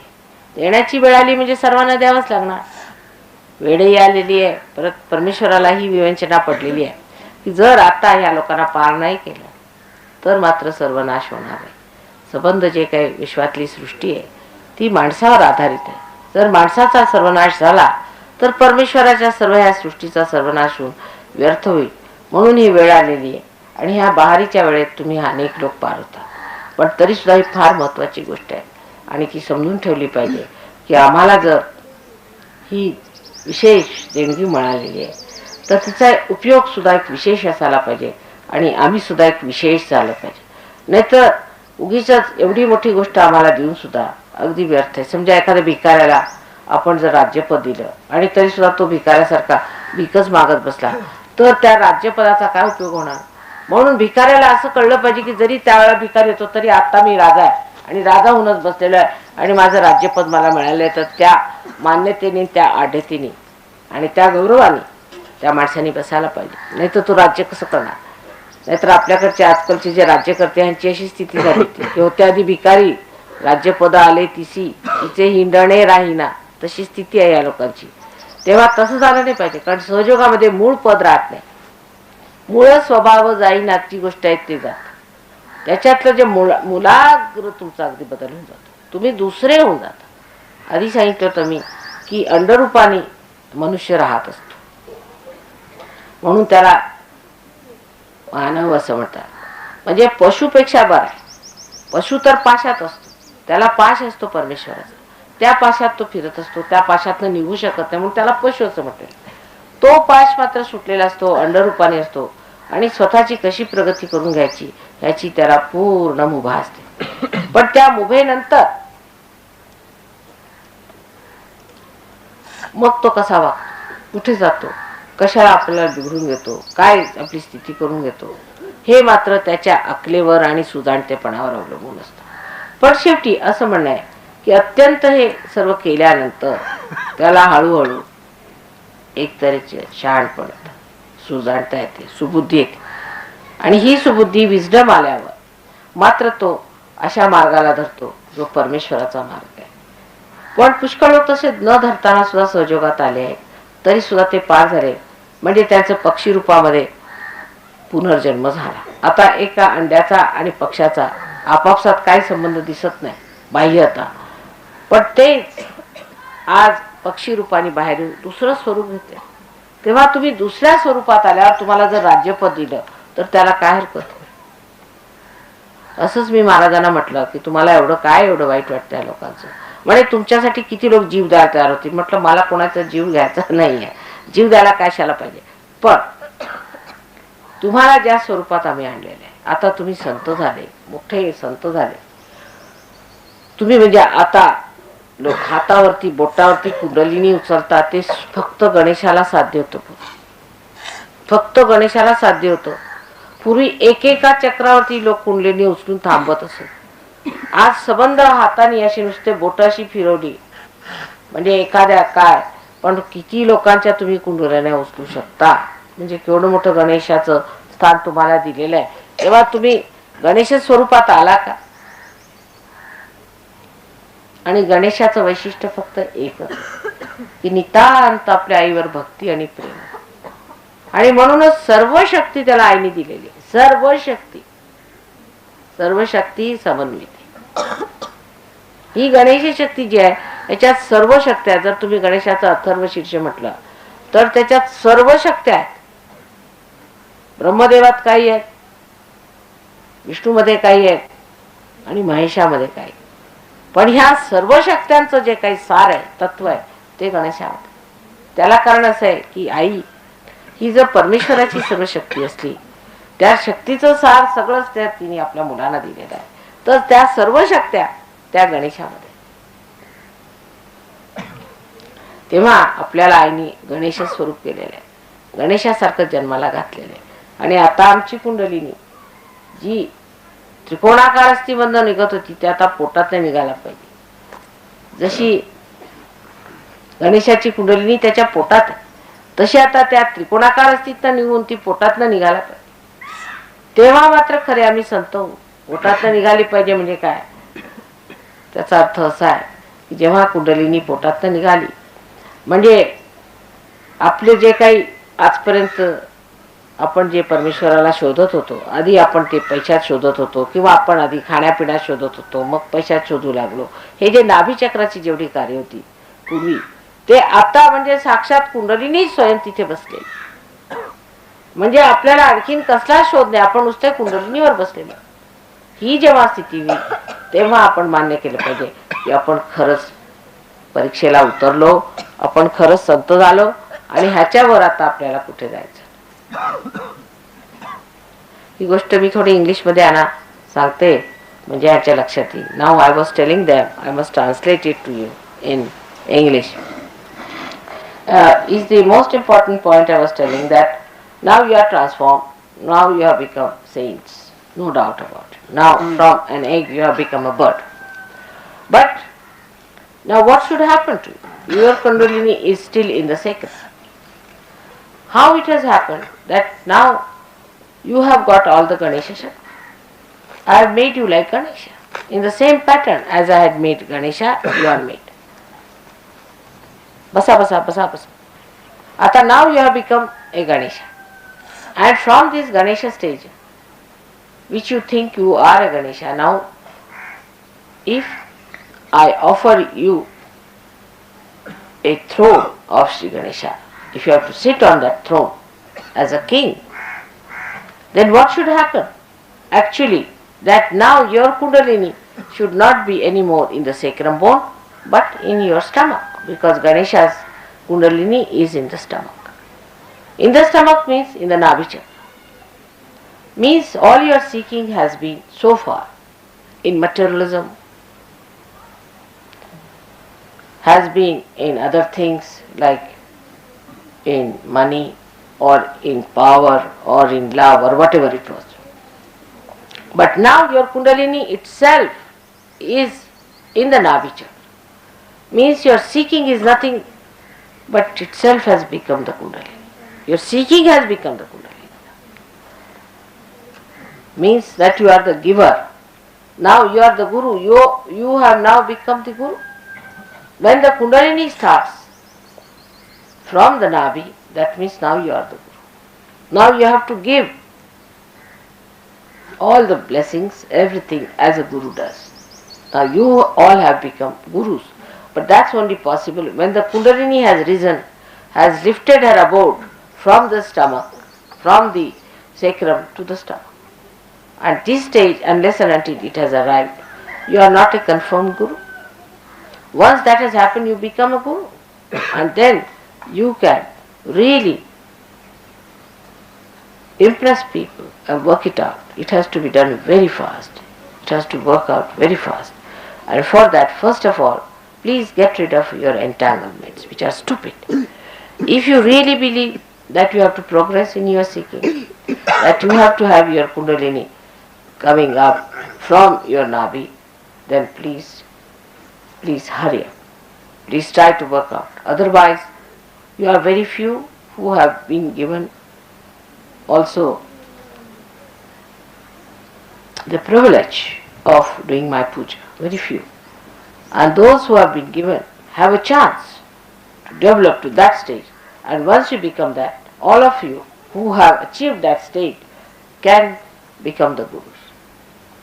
Speaker 3: देण्याची वेळ आली म्हणजे सर्वांना द्यावंच लागणार. वेळही आलेली आहे, परत परमेश्वरालाही विवंचना पडलेली आहे की जर आता ह्या लोकांना पार नाही केलं तर मात्र सर्वनाश होणार आहे. संबंध जे काही विश्वातली सृष्टी आहे ती माणसावर आधारित आहे. जर माणसाचा सर्वनाश झाला तर परमेश्वराच्या सर्व ह्या सृष्टीचा सर्वनाश होऊन व्यर्थ होईल. म्हणून ही वेळ आलेली आहे आणि ह्या बहारीच्या वेळेत तुम्ही अनेक लोक पार होता. पण तरी सुद्धा ही फार महत्वाची गोष्ट आहे आणि ती समजून ठेवली पाहिजे की आम्हाला जर ही विशेष देणगी मिळालेली आहे तर तिचा उपयोग सुद्धा एक विशेष असायला पाहिजे आणि आम्ही सुद्धा एक विशेष झालं पाहिजे. नाहीतर उगीच एवढी मोठी गोष्ट आम्हाला देऊन सुद्धा अगदी व्यर्थ आहे. समजा एखाद्या भिकाऱ्याला आपण जर राज्यपद दिलं आणि तरी सुद्धा तो भिकाऱ्यासारखा भिकच मागत बसला तर त्या राज्यपदाचा काय उपयोग होणार. म्हणून भिकाऱ्याला असं कळलं पाहिजे की जरी त्यावेळेला भिकारी येतो तरी आता मी राजा आहे आणि राजा होऊनच बसलेलो आहे आणि माझं राज्यपद मला मिळालं आहे. तर त्या मान्यतेने, त्या आढ्यतेने आणि त्या गौरवाने त्या माणसाने बसायला पाहिजे. नाही तर तो राज्य कसं करणार. नाहीतर आपल्याकडचे आजकालचे जे राज्यकर्ते यांची अशी स्थिती झाली की होत्या आधी भिकारी, राज्यपद आले तिचे हिंडणे राहीना, तशी स्थिती आहे या लोकांची. तेव्हा तसं झालं नाही पाहिजे. कारण सहयोगामध्ये मूळ पद राहत नाही. मूळ स्वभाव जाईनाची गोष्ट आहे ते जात. त्याच्यातलं जे मुलाग्र तुमचा अगदी बदल होऊन जातो. तुम्ही दुसरे होऊन जाता. आधी सांगितलं होतं मी की अंडरूपाने मनुष्य राहत असतो म्हणून त्याला मानव असं म्हणतात. म्हणजे पशुपेक्षा बरा आहे. पशु तर पाशात असतो, त्याला पाश असतो परमेश्वराचा, त्या पाशात तो फिरत असतो, त्या पाशातनं निघू शकत नाही म्हणून त्याला पशु असं म्हणतात. तो पाश मात्र सुटलेला असतो, अंडरूपाने असतो आणि स्वतःची कशी प्रगती करून घ्यायची याची त्याला पूर्ण मुभा असते. पण त्या मुभेनंतर मग तो कसा वागतो, कुठे जातो, कशाला आपल्याला बिघडून घेतो, काय आपली स्थिती करून घेतो, हे मात्र त्याच्या अकलेवर आणि सुजाणतेपणावर अवलंबून असतं. पण शेवटी असं म्हणणं आहे की अत्यंत हे सर्व केल्यानंतर त्याला हळूहळू एक तऱ्हेचे शहाणपण येतं, सुजाणता येते, सुबुद्धी येते आणि ही सुबुद्धी विजडम आल्यावर मात्र तो अशा मार्गाला धरतो जो परमेश्वराचा मार्ग आहे. पण पुष्कळ लोक तसे न धरताना सुद्धा सहयोगात आले आहेत, तरी सुद्धा ते पार झाले. म्हणजे त्यांचं पक्षी रूपामध्ये पुनर्जन्म झाला. आता एका अंड्याचा आणि पक्षाचा आपापसात काही संबंध दिसत नाही बाह्यता, पण ते आज पक्षी रूपाने बाहेर दुसरं स्वरूप घेते. तेव्हा तुम्ही दुसऱ्या स्वरूपात आल्यावर तुम्हाला जर राज्यपद दिलं तर त्याला काय हरकत. असंच मी महाराजांना म्हटलं की तुम्हाला एवढं वाईट वाटतं या लोकांचं. म्हणजे तुमच्यासाठी किती लोक जीव द्यायला तयार होतील. म्हटलं मला कोणाचा जीव घ्यायचा नाहीये, जीव द्यायला कशाला पाहिजे. पण तुम्हाला ज्या स्वरूपात आम्ही आणलेले आहे, आता तुम्ही संत झाले, मोठे संत झाले तुम्ही. म्हणजे आता लोक हातावरती बोटावरती कुंडलिनी उचलतात, ते फक्त गणेशाला साध्य होतं. फक्त गणेशाला साध्य होतं. पूर्वी एकेका चक्रावरती लोक कुंडलिनी उचलून थांबत असत. आज संबंध हाताने अशी नुसते बोटाशी फिरवली म्हणजे एखाद्या काय, पण किती लोकांच्या तुम्ही कुंडलिन्या उचलू शकता. म्हणजे केवढं मोठं गणेशाचं स्थान तुम्हाला दिलेलं आहे. तेव्हा तुम्ही गणेश स्वरूपात आला का. आणि गणेशाचं वैशिष्ट्य फक्त एकच की नितांत आपल्या आईवर भक्ती आणि प्रेम. आणि म्हणूनच सर्व शक्ती त्याला आईने दिलेली. सर्व शक्ती समन्वित. ही गणेश शक्ती जी आहे याच्यात सर्व शक्त्या. जर तुम्ही गणेशाचा अथर्व शीर्ष म्हटलं तर त्याच्यात सर्व शक्त्या आहेत. ब्रह्मदेवात काही आहेत, विष्णूमध्ये काही आहेत आणि महेशामध्ये काही. पण ह्या सर्व शक्त्यांचं जे काही सार आहे, तत्व आहे, ते गणेशात. त्याला कारण असं आहे की आई ही जर परमेश्वराची सर्व शक्ती असली, त्या शक्तीचं सार सगळंच त्या तिने आपल्या मुलांना दिलेलं आहे, तर त्या सर्व शक्त्या त्या गणेशामध्ये. तेव्हा आपल्याला आईने गणेश स्वरूप केलेलं आहे, गणेशासारखं जन्माला घातलेलं आहे. आणि आता आमची कुंडलिनी जी त्रिकोणाकार अस्थिमधून निघत होती ती आता पोटात निघायला पाहिजे. जशी गणेशाची कुंडलिनी त्याच्या पोटात आहे, तशी आता त्या त्रिकोणाकार अस्थितनं निघून ती पोटातनं निघायला पाहिजे. तेव्हा मात्र खरे आम्ही संत होऊ. पोटातनं निघाली पाहिजे म्हणजे काय, त्याचा अर्थ असा आहे की जेव्हा कुंडलिनी पोटातनं निघाली म्हणजे आपले जे काही आजपर्यंत आपण जे परमेश्वराला शोधत होतो, आधी आपण ते पैशात शोधत होतो किंवा आपण आधी खाण्यापिण्यात शोधत होतो, मग पैशात शोधू लागलो, हे जे नाभीचक्राची जेवढी कार्य होती पूर्वी, ते आता म्हणजे साक्षात कुंडलिनी स्वयं तिथे बसले. म्हणजे आपल्याला आणखीन कसला शोध नाही, आपण नुसते कुंडलिनीवर बसलेलो. ही जेव्हा स्थिती होईल तेव्हा आपण मान्य केलं पाहिजे की आपण खरंच परीक्षेला उतरलो, आपण खरंच संत झालो आणि ह्याच्यावर आता आपल्याला कुठे जायचं. ही गोष्ट मी थोडी इंग्लिश मध्ये सांगते म्हणजे ह्याच्या लक्षात येईल. Now I was telling them, I must translate it to you in English. Is the most important point I was telling, that now you are transformed, now you have become saints, no doubt about it. Now from an egg you have become a bird. But now what should happen to you? Your Kundalini is still in the sacrum. How it has happened that now you have got all the Ganesha Shakti. I have made you like Ganesha. In the same pattern as I had made Ganesha, you are made. Basa basa basa basa. Ata now you have become a Ganesha. And from this Ganesha stage, which you think you are a Ganesha, now if I offer you a throne of Sri Ganesha, if you have to sit on that throne as a king, then what should happen? Actually, that now your Kundalini should not be anymore in the sacrum bone, but in your stomach, because Ganesha's Kundalini is in the stomach. In the stomach means in the Nabhi chakra. Means all your seeking has been so far in materialism, has been in other things like in money or in power or in love or whatever it was. But now your Kundalini itself is in the Nabhi chakra. Means your seeking is nothing but itself has become the Kundalini. Your seeking has become the Kundalini. Means that you are the giver. Now you are the Guru. You have now become the Guru. When the Kundalini starts from the Nabhi, that means now you are the Guru. Now you have to give all the blessings, everything as a Guru does. Now you all have become Gurus. But that's only possible when the Kundalini has risen, has lifted her abode from the stomach, from the sacrum to the stomach. At this stage, unless and until it has arrived, you are not a confirmed Guru. Once that has happened, you become a Guru. And then you can really impress people and work it out. It has to be done very fast. It has to work out very fast. And for that, first of all, please get rid of your entanglements, which are stupid. If you really believe that you have to progress in your seeking, that you have to have your Kundalini coming up from your Nabhi, then please hurry up. Please try to work out. Otherwise, you are very few who have been given also the privilege of doing my puja. Very few. And those who have been given have a chance to develop to that stage. And once you become that, all of you who have achieved that state can become the Gurus.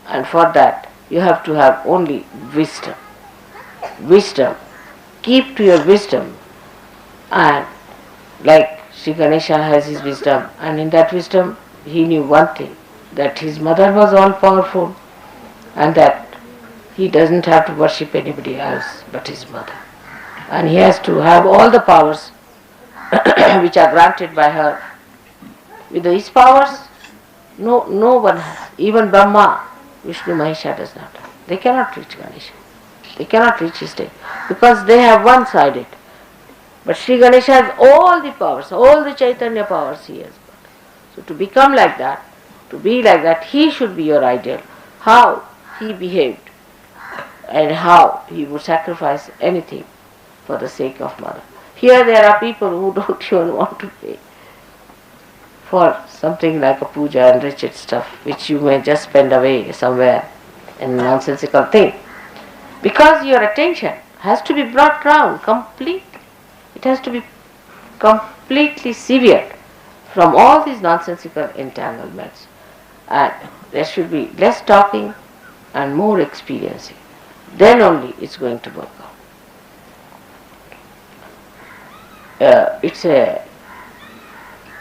Speaker 3: And for that, you have to have only wisdom. Wisdom. Keep to your wisdom. And like Sri Ganesha has his wisdom, and in that wisdom he knew one thing, that his mother was all powerful and that he doesn't have to worship anybody else but his mother. And he has to have all the powers which are granted by her With his powers, no one has. Even Brahma, Vishnu, Mahesha does not have. They cannot reach Ganesha. They cannot reach his state because they have one-sided. But Sri Ganesha has all the powers, all the Chaitanya powers he has got. So to become like that, to be like that, he should be your ideal. How he behaved and how he would sacrifice anything for the sake of mother. Here there are people who don't even want to pay for something like a puja and wretched stuff which you may just spend away somewhere in a nonsensical thing. Because your attention has to be brought round completely. It has to be completely severed from all these nonsensical entanglements. And there should be less talking and more experiencing. Then only it's going to work out. It's a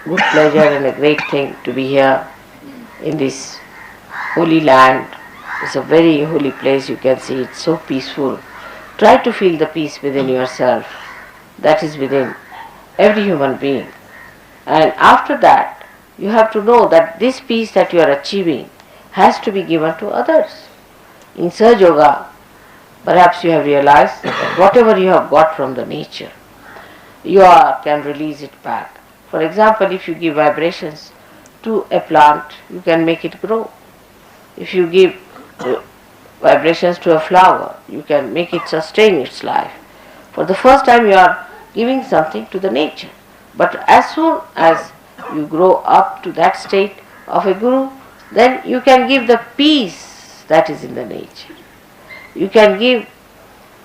Speaker 3: good pleasure and a great thing to be here in this holy land. It's a very holy place, you can see. It's so peaceful. Try to feel the peace within yourself. That is within every human being. And after that, you have to know that this peace that you are achieving has to be given to others. In Sahajayoga, perhaps you have realized that whatever you have got from the nature, you can release it back. For example, if you give vibrations to a plant, you can make it grow. If you give vibrations to a flower, you can make it sustain its life. For the first time you are giving something to the nature. But as soon as you grow up to that state of a guru, then you can give the peace that is in the nature. You can give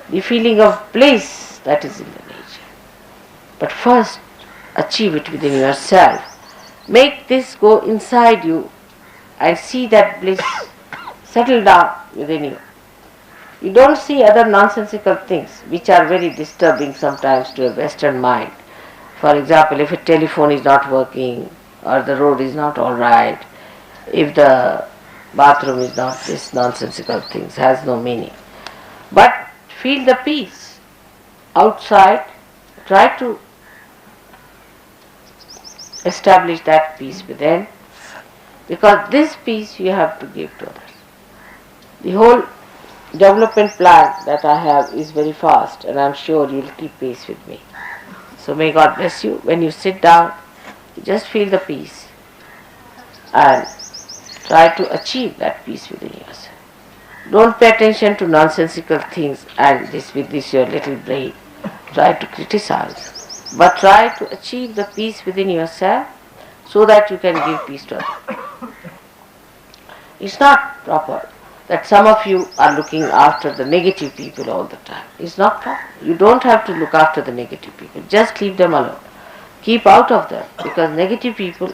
Speaker 3: the feeling of bliss that is in the nature. But first, achieve it within yourself. Make this go inside you and see that bliss settle down within you. You don't see other nonsensical things which are very disturbing sometimes to a Western mind. For example, if a telephone is not working, or the road is not all right, if the bathroom is not, this nonsensical things has no meaning. But feel the peace outside. Try to establish that peace within, because this peace you have to give to others. The whole development plan that I have is very fast, and I am sure you will keep pace with me. So may God bless you. When you sit down, you just feel the peace and try to achieve that peace within yourself. Don't pay attention to nonsensical things and with this your little brain try to criticize, but try to achieve the peace within yourself so that you can give peace to others. It's not proper that some of you are looking after the negative people all the time. It's not proper. You don't have to look after the negative people. Just leave them alone. Keep out of them, because negative people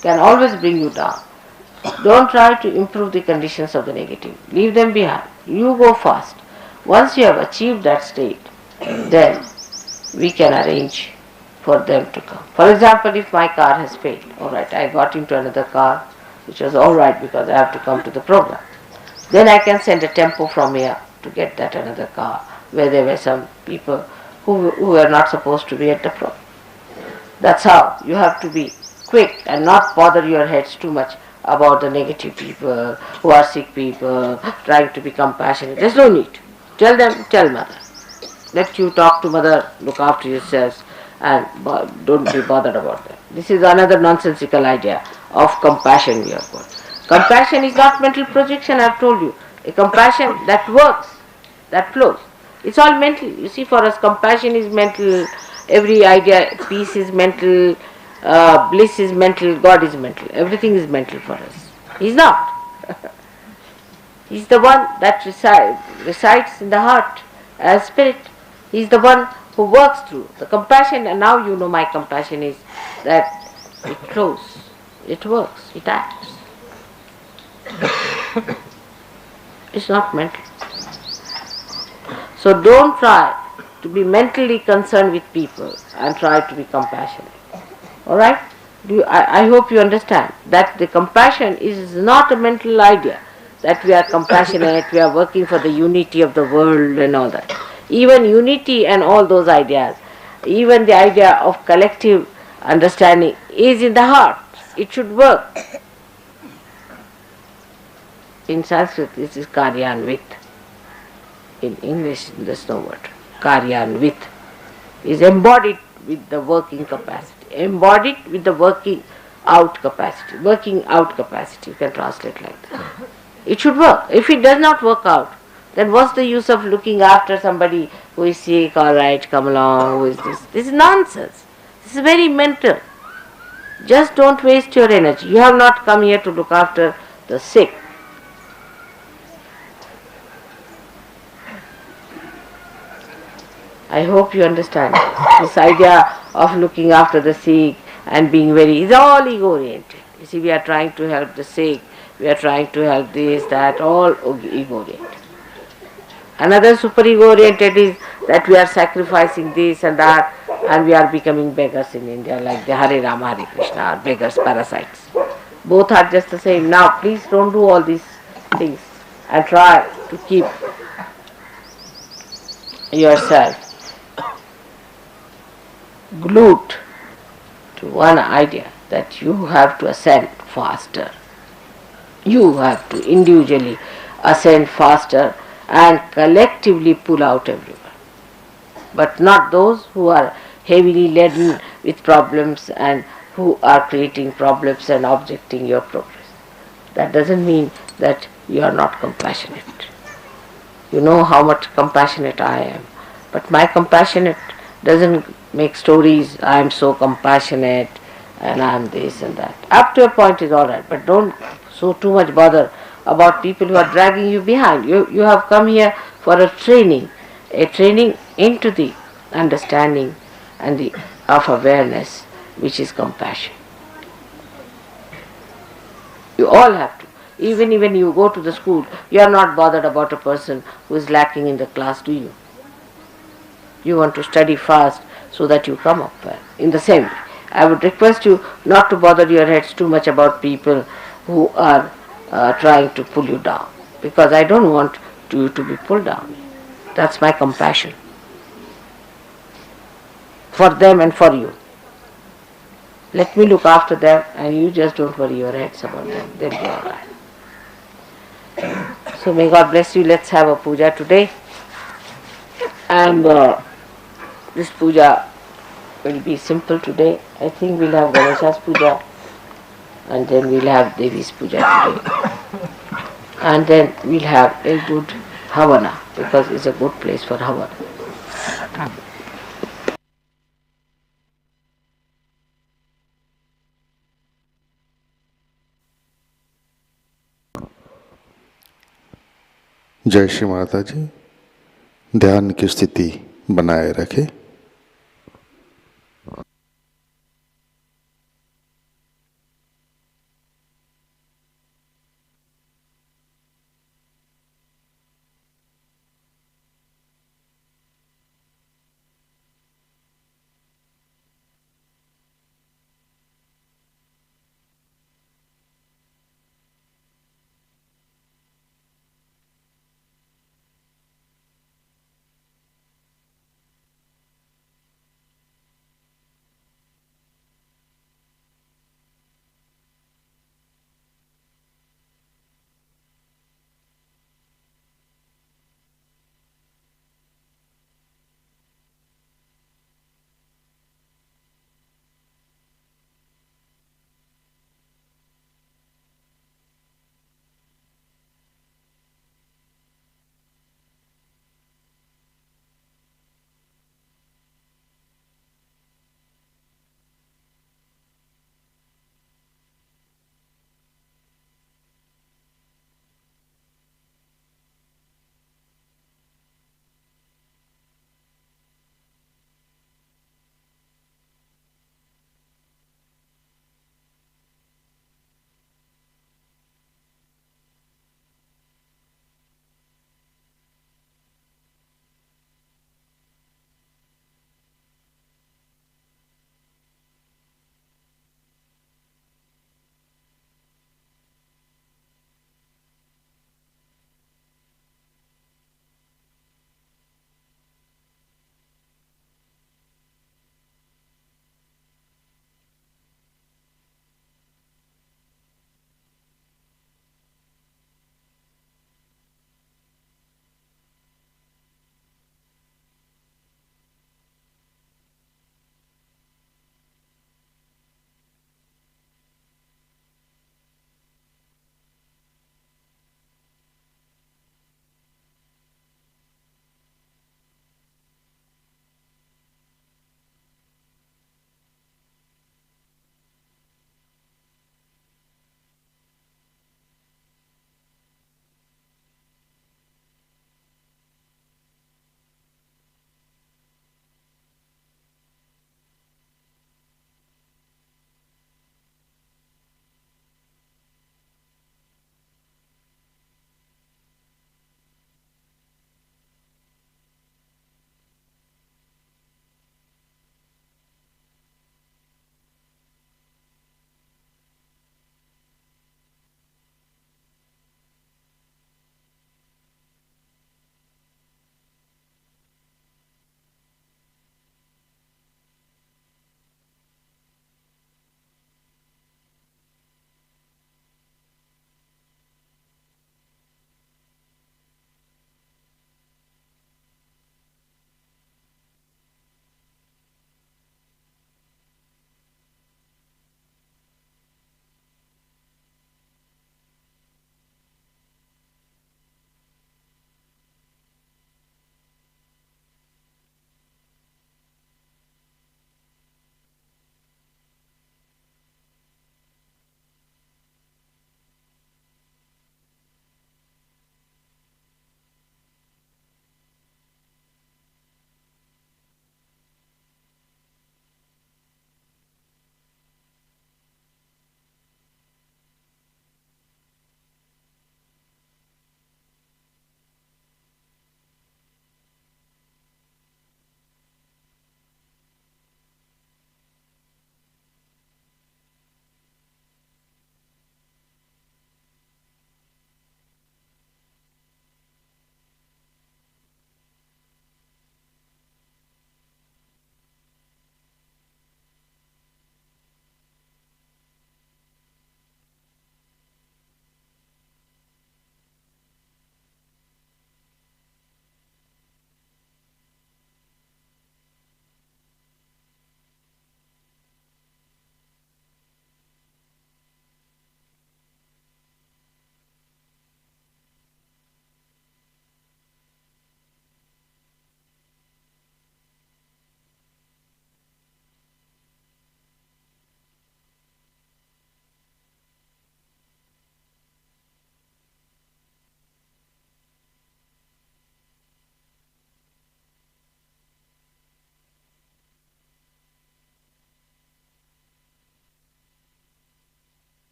Speaker 3: can always bring you down. Don't try to improve the conditions of the negative. Leave them behind. You go fast. Once you have achieved that state, then we can arrange for them to come. For example, if my car has failed, alright, I got into another car, which was alright because I have to come to the program. Then I can send a tempo from here to get that another car, where there were some people who were not supposed to be at the program. That's how you have to be quick and not bother your heads too much about the negative people, who are sick people, trying to be compassionate. There's no need. Tell them, tell mother. Let you talk to mother, look after yourselves, and don't be bothered about them. This is another nonsensical idea of compassion we have got. Compassion is not mental projection, I have told you. A compassion that works, that flows. It's all mental. You see, for us compassion is mental, every idea, peace is mental, bliss is mental, God is mental. Everything is mental for us. He's not. He's the one that resides in the heart as spirit. He's the one who works through. The compassion, and now you know my compassion is that it flows, it works, it acts. It's not mental. So don't try to be mentally concerned with people and try to be compassionate. Alright? I hope you understand that the compassion is not a mental idea, that we are compassionate, we are working for the unity of the world and all that. Even unity and all those ideas, even the idea of collective understanding is in the heart. it should work. In Sanskrit, this is karyanvit. In English, there's no word. Karyanvit is embodied with the working capacity. Embodied with the working out capacity. Working out capacity, you can translate like that. It should work. If it does not work out, then what's the use of looking after somebody who is sick, alright, come along, who is this? This is nonsense. This is very mental. Just don't waste your energy. You have not come here to look after the sick. I hope you understand. This idea of looking after the sick and being very is all ego oriented. You see, we are trying to help the sick, we are trying to help this, that, all ego oriented. Another super ego oriented is that we are sacrificing this and that and we are becoming beggars in India, like the Hare Rama, Hare Krishna, or beggars, parasites. Both are just the same. Now, please don't do all these things and try to keep yourself glued to one idea that you have to ascend faster. You have to individually ascend faster and collectively pull out everyone. But not those who are heavily laden with problems and who are creating problems and objecting your progress. That doesn't mean that you are not compassionate. You know how much compassionate I am. But my compassionate doesn't make stories, I am so compassionate and I am this and that. Up to a point is alright, but don't so too much bother about people who are dragging you behind. You have come here for a training into the understanding and the of awareness, which is compassion. You all have to. Even when you go to the school, you are not bothered about a person who is lacking in the class, do you? You want to study fast so that you come up well. In the same way, I would request you not to bother your heads too much about people who are trying to pull you down, because I don't want you to be pulled down. That's my compassion for them and for you. Let me look after them and you just don't worry your heads about them. They'll be alright. So may God bless you. Let's have a puja today. And this puja will be simple today. I think we'll have Ganesha's puja and then we'll have Devi's puja today. And then we'll have a good Havana, because it's a good place for Havana.
Speaker 1: जय श्री माता जी। ध्यान की स्थिति बनाए रखें।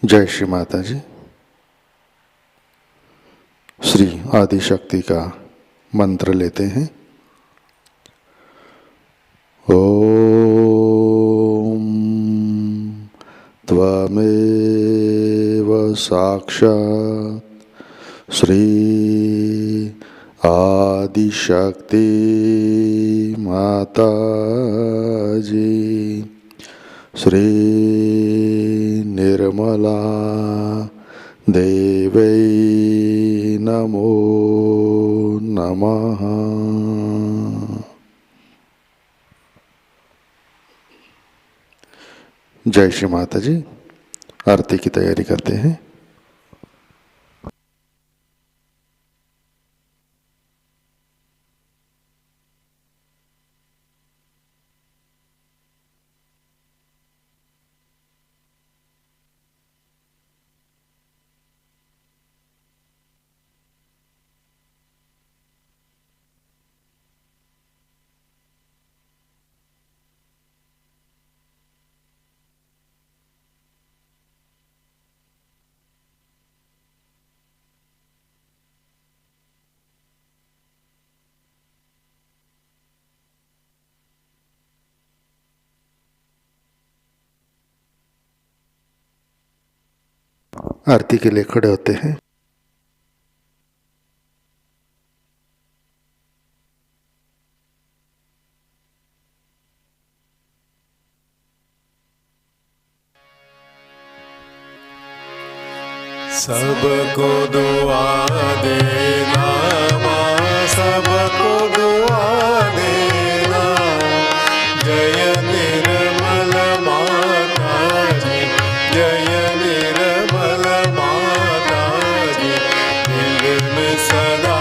Speaker 1: जय श्री माता जी। श्री आदिशक्ति का मंत्र लेते हैं। ओम त्वमेव साक्षात् श्री आदिशक्ति माता जी श्री निर्मला देवै नमो नमः। जय श्री माता जी। आरती की तैयारी करते हैं। आरती के लिए खड़े होते हैं।
Speaker 4: सबको दुआ देना माँ, सबको दुआ देना। जय निर्मल माता जी, जय निर्मल माता जी। दिल में सदा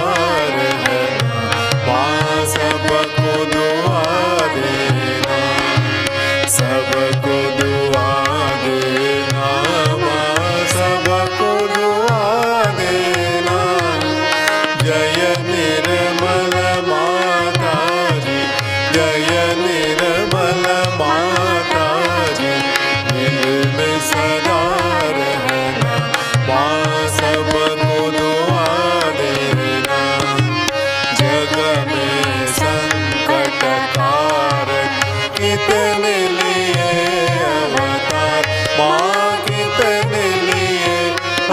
Speaker 4: रहना माँ, सबको दुआ देना। सबको दुआ देना माँ, सबको दुआ देना। जय निर्मल माता जी, जय निर्मल माता जी। दिल में सदा रहना माँ, सबको दुआ देना। जग में संकट कारक कितने लिए अवतार माँ, कितने लिए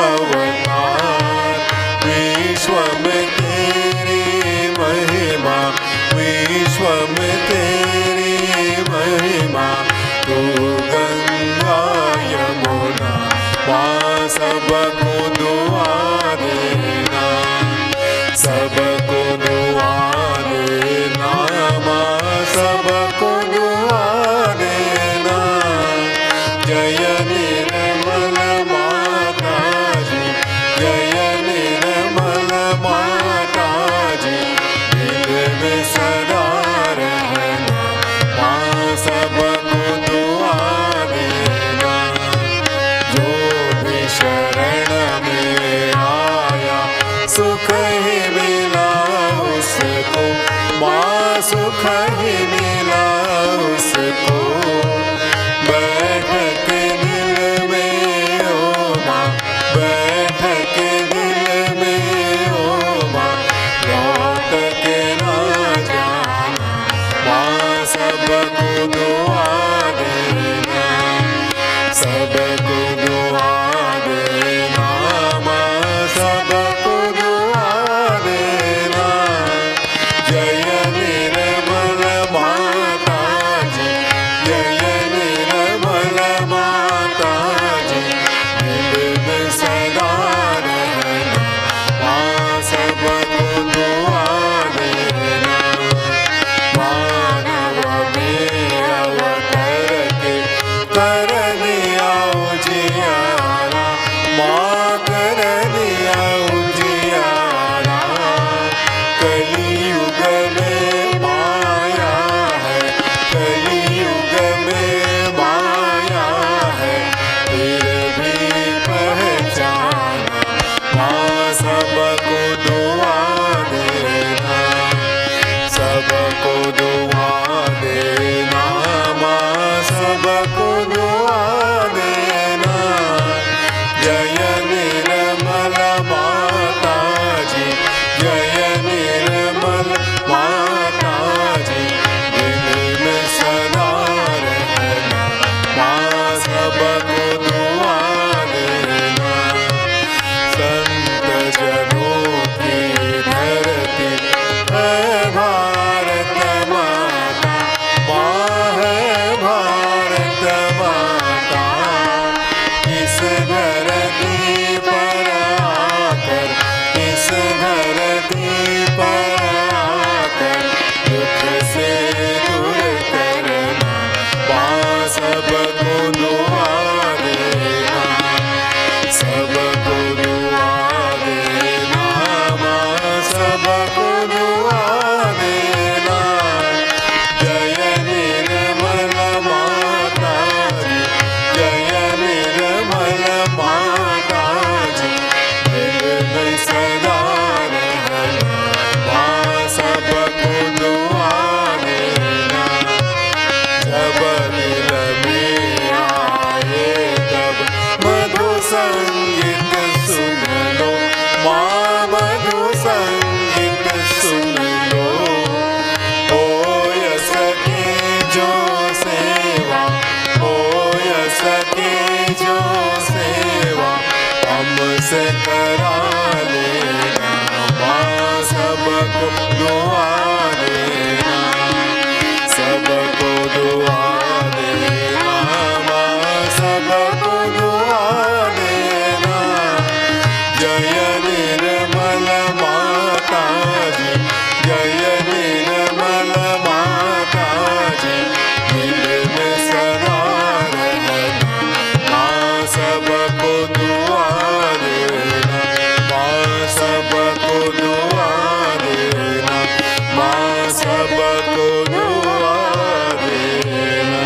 Speaker 4: अवतार। विश्व में तेरी महिमा, विश्व में तेरी महिमा। तू गंगा यमुना माँ, सबको दुआ देना। सबको दुआ देना माँ, सबको दुआ देना। जय निर्मल माता जी, जय निर्मल माता जी। दिल में सदा रहना माँ, सबको दुआ देना। जो भी शरण में आया सुख ही मिला उसको माँ, सुख ही मिला उसको। बैठ के दिल में ओ माँ, बैठ के दिल में ओ माँ। लौट के ना जाना माँ, सबको दुआ देना। सबको दुआ देना माँ, सबको दुआ देना। जय निर्मल माता जी, जय निर्मल माता जी। दिल में सदा हमसे करा लेना, माँ सबको दुआ देना, सबको दुआ देना, माँ सबको दुआ देना। जय निर्मल माता जी, जय निर्मल माता जी, दिल में सदा रहना, माँ सबको दुआ देना, माँ सबको दुआ देना, माँ सबको दुआ देना।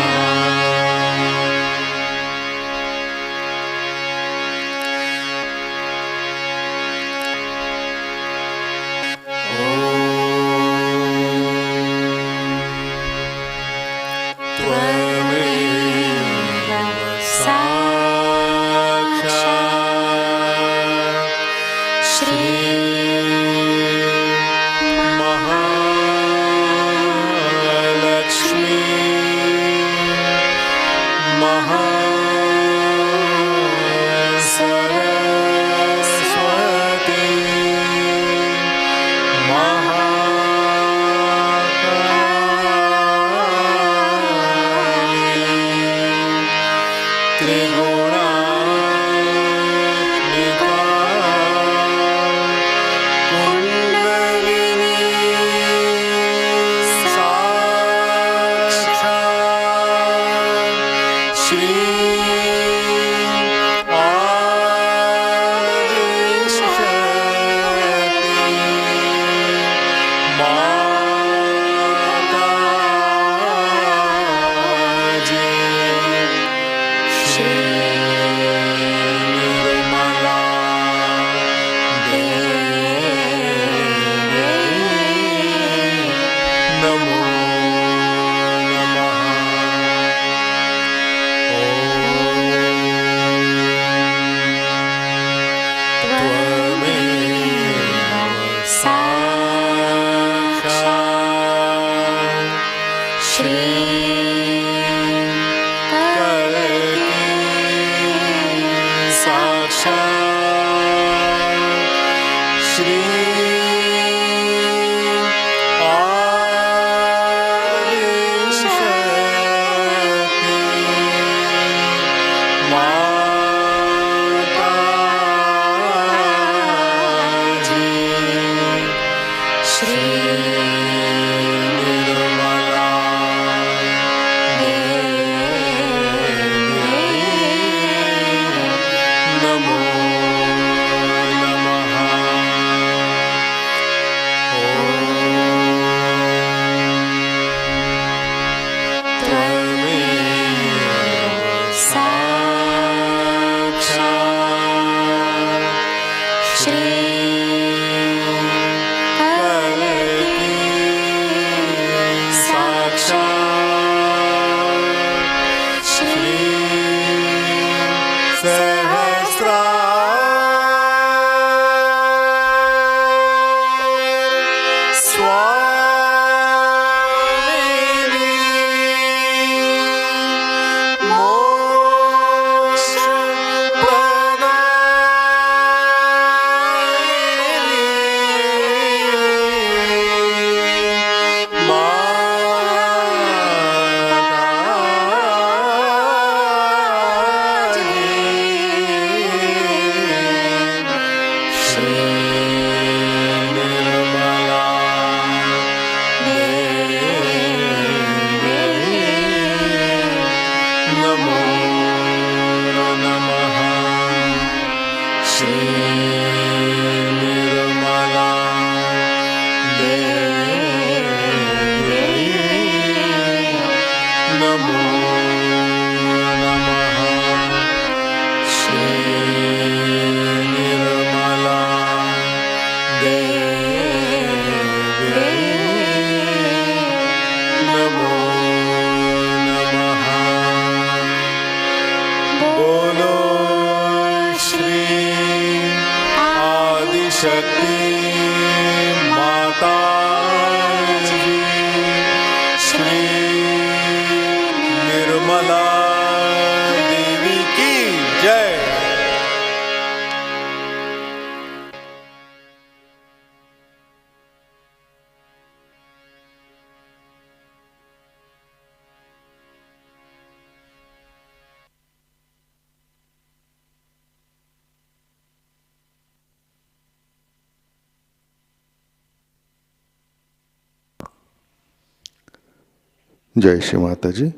Speaker 1: जय श्री माता जी।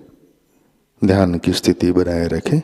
Speaker 1: ध्यान की स्थिति बनाए रखें।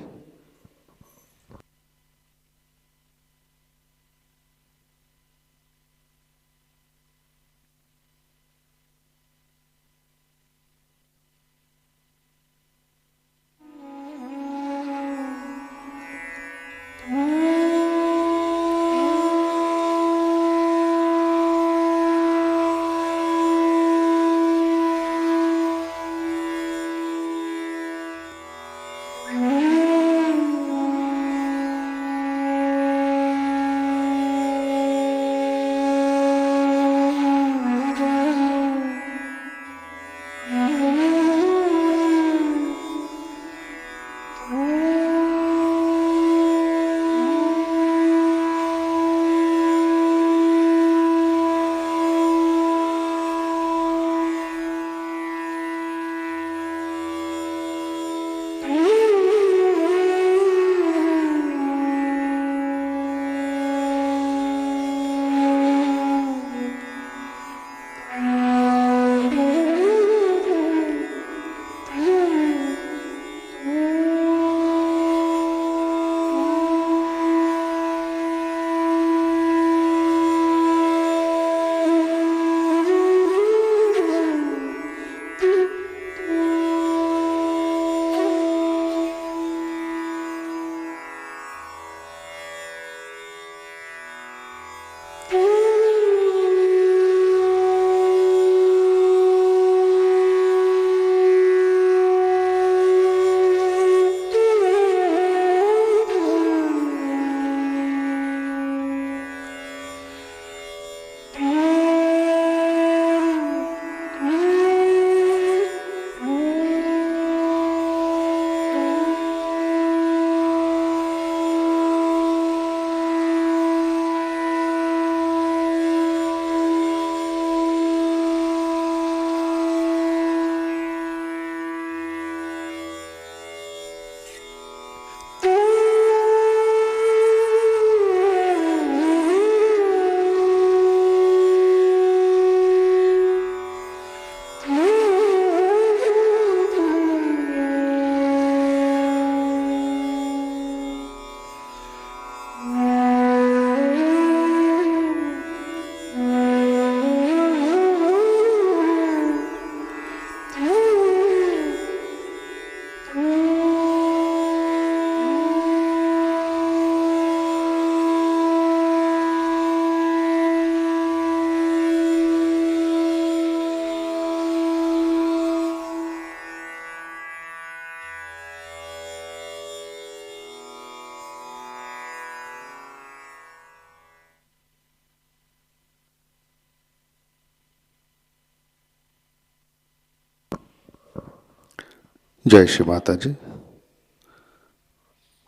Speaker 1: जय श्री माता जी।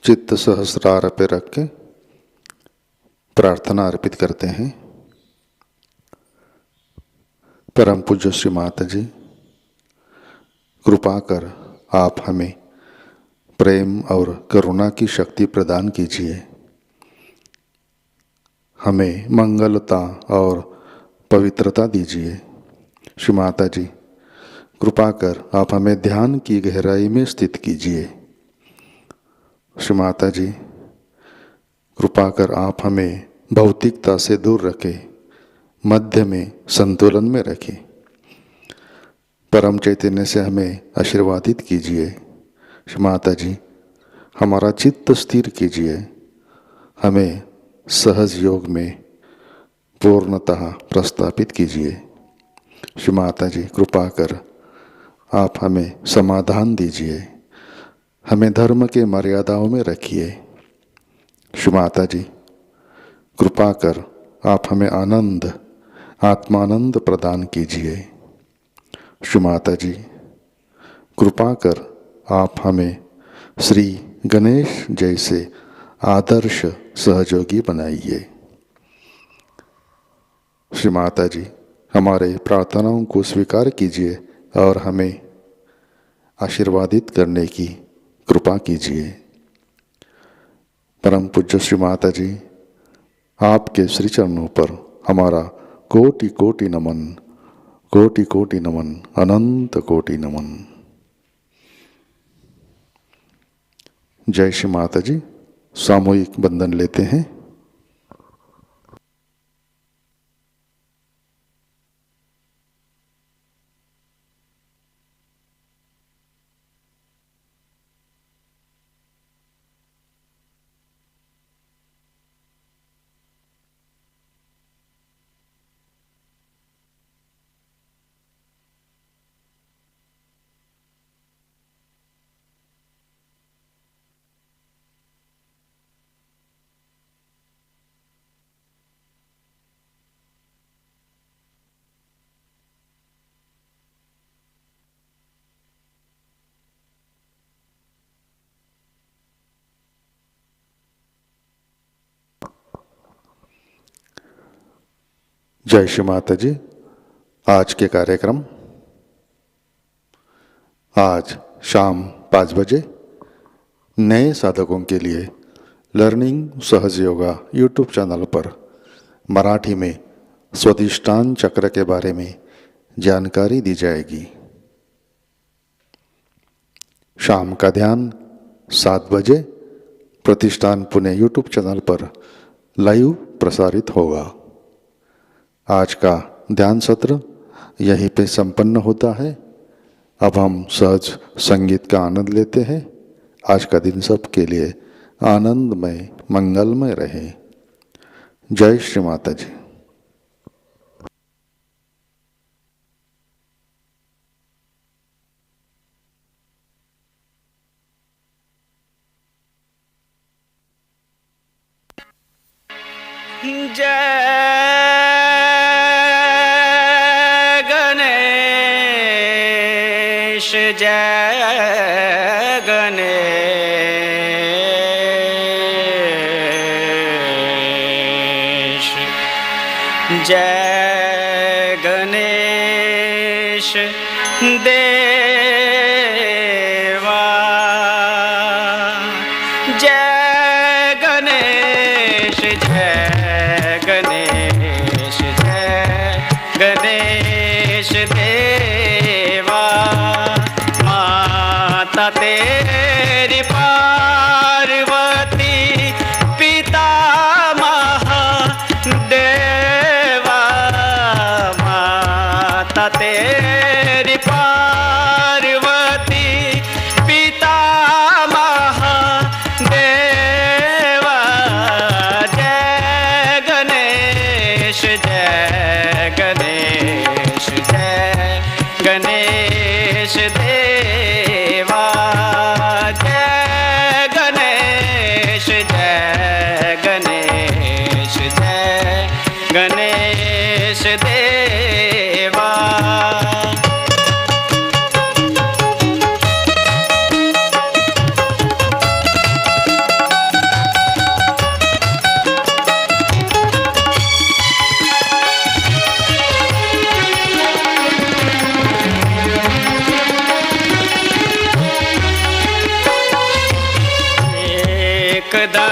Speaker 1: चित्त सहस्रार पे रख के प्रार्थना अर्पित करते हैं। परम पूज्य श्री माता जी, कृपा कर आप हमें प्रेम और करुणा की शक्ति प्रदान कीजिए। हमें मंगलता और पवित्रता दीजिए। श्री माता जी, कृपा कर आप हमें ध्यान की गहराई में स्थित कीजिए। श्री माता जी, कृपा कर आप हमें भौतिकता से दूर रखें, मध्य में संतुलन में रखें। परम चैतन्य से हमें आशीर्वादित कीजिए। श्री माता जी, हमारा चित्त स्थिर कीजिए। हमें सहज योग में पूर्णतः प्रस्थापित कीजिए। श्री माता जी, कृपा कर आप हमें समाधान दीजिए। हमें धर्म के मर्यादाओं में रखिए। श्री माता जी, कृपा कर आप हमें आनंद, आत्मानंद प्रदान कीजिए। श्री माता जी, कृपा कर आप हमें श्री गणेश जैसे आदर्श सहयोगी बनाइए। श्री माता जी, हमारे प्रार्थनाओं को स्वीकार कीजिए और हमें आशीर्वादित करने की कृपा कीजिए। परम पूज्य श्री माता जी, आपके श्री चरणों पर हमारा कोटि कोटि नमन, कोटि कोटि नमन, अनंत कोटि नमन। जय श्री माता जी। सामूहिक बंधन लेते हैं। जय श्री माता जी। आज के कार्यक्रम आज शाम 5 बजे नए साधकों के लिए लर्निंग सहज योगा यूट्यूब चैनल पर मराठी में स्वादिष्टान चक्र के बारे में जानकारी दी जाएगी। शाम का ध्यान 7 बजे प्रतिष्ठान पुणे यूट्यूब चैनल पर लाइव प्रसारित होगा। आज का ध्यान सत्र यहीं पे संपन्न होता है। अब हम सहज संगीत का आनंद लेते हैं। आज का दिन सबके लिए आनंदमय मंगलमय रहे। जय श्री माता जी।
Speaker 5: जय गणेश जय गणेश देवा जय गणेश गणेश देवा माता तेरी पार्वती पिता महादेवा माता तेरी पार्वती पिता महादेवा जय गणेश गणेश देवा जय गणेश गणेश देवा एकदा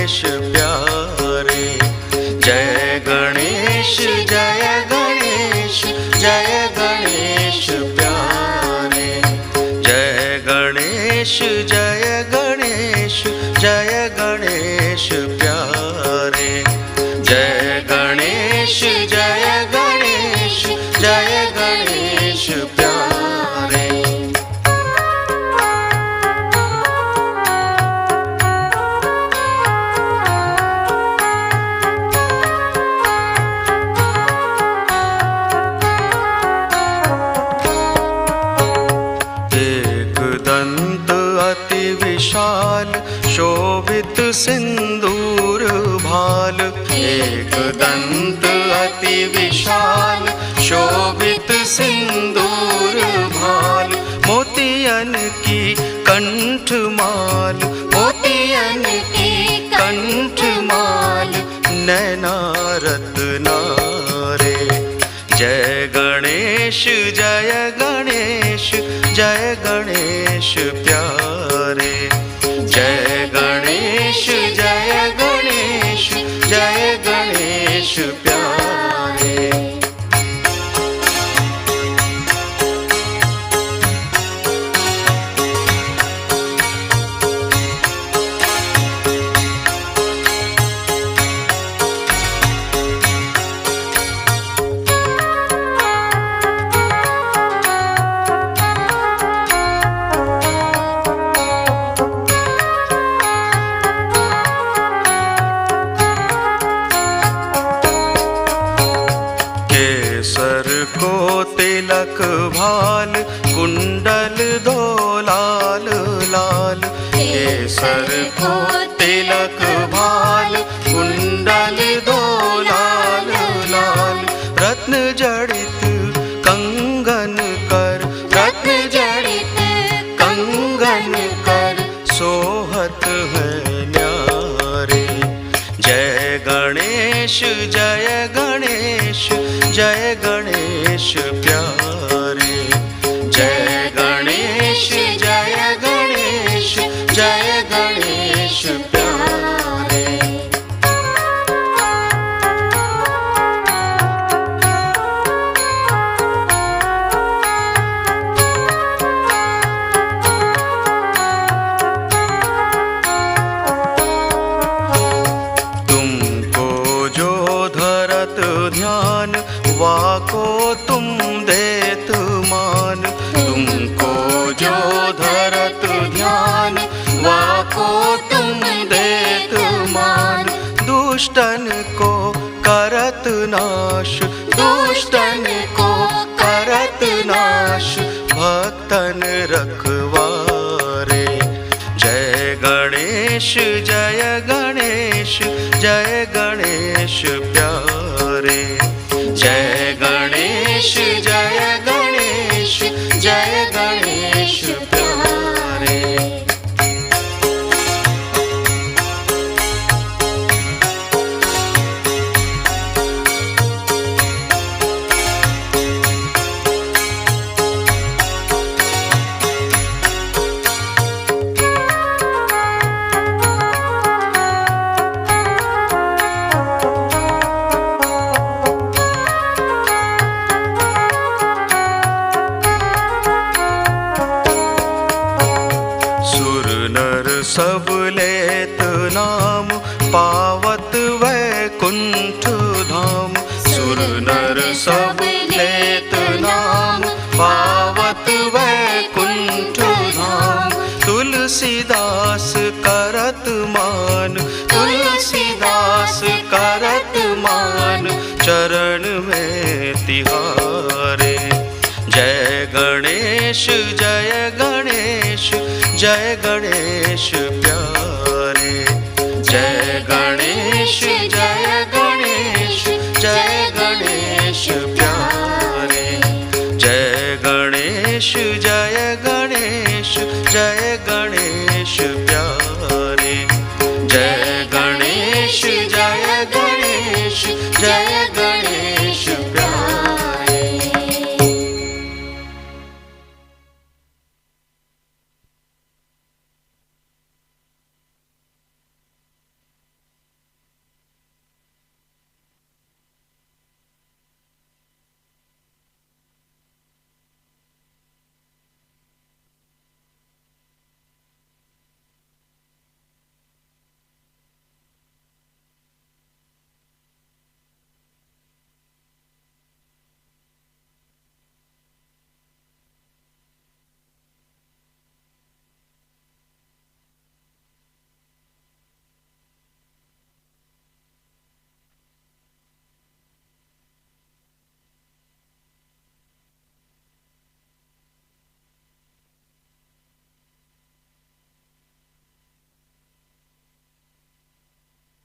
Speaker 5: गणेश प्यारे। जय गणेश जय गणेश जय गणेश प्यारे। जय गणेश जय गणेश जय गणेश प्यारे। जय गणेश जय गणेश जय गणेश प्यारे। विशाल शोभित सिंदूर भाल। एक दंत अति विशाल शोभित सिंदूर भाल। मोतियन की कंठमाल मोतियन की कंठमाल। नैना रत्नारे। जय गणेश जय गणेश जय गणेश प्यारे। जय गणेश जय गणेश जय गणेश प्यारे। तिलक भाल कुंडल दो लाल लाल। केसर को तिलक भाल कुंडल दो लाल लाल। रत्न जड़ित कंगन कर रत्न जड़ित कंगन कर। सोहत है न्यारे। जय गणेश जय गणेश जय गणेश प्यारे। जय गणेश जय गणेश जय गणेश प्यारे। तुमको जो धरत ध्यान वाको तुम देत मान। तुमको जो धरत ध्यान वाको तुम देत मान। दुष्टन को करत नाश दुष्टन को करत नाश। भक्तन रखवारे। जय गणेश जय गणेश जय गणेश प्यारे। जय गणेश जय गणेश जय गणेश प्यारे। सब लेत नाम पावत वैकुंठ धाम। सुर नर सब लेत नाम पावत वैकुंठ धाम। तुलसीदास करत मान तुलसीदास करत मान। चरण में तिहारे। जय गणेश जय गणेश जय गणेश प्यारे। जय गणेश जय गणेश जय गणेश प्यारे। जय गणेश जय गणेश जय गणेश प्यारे। जय गणेश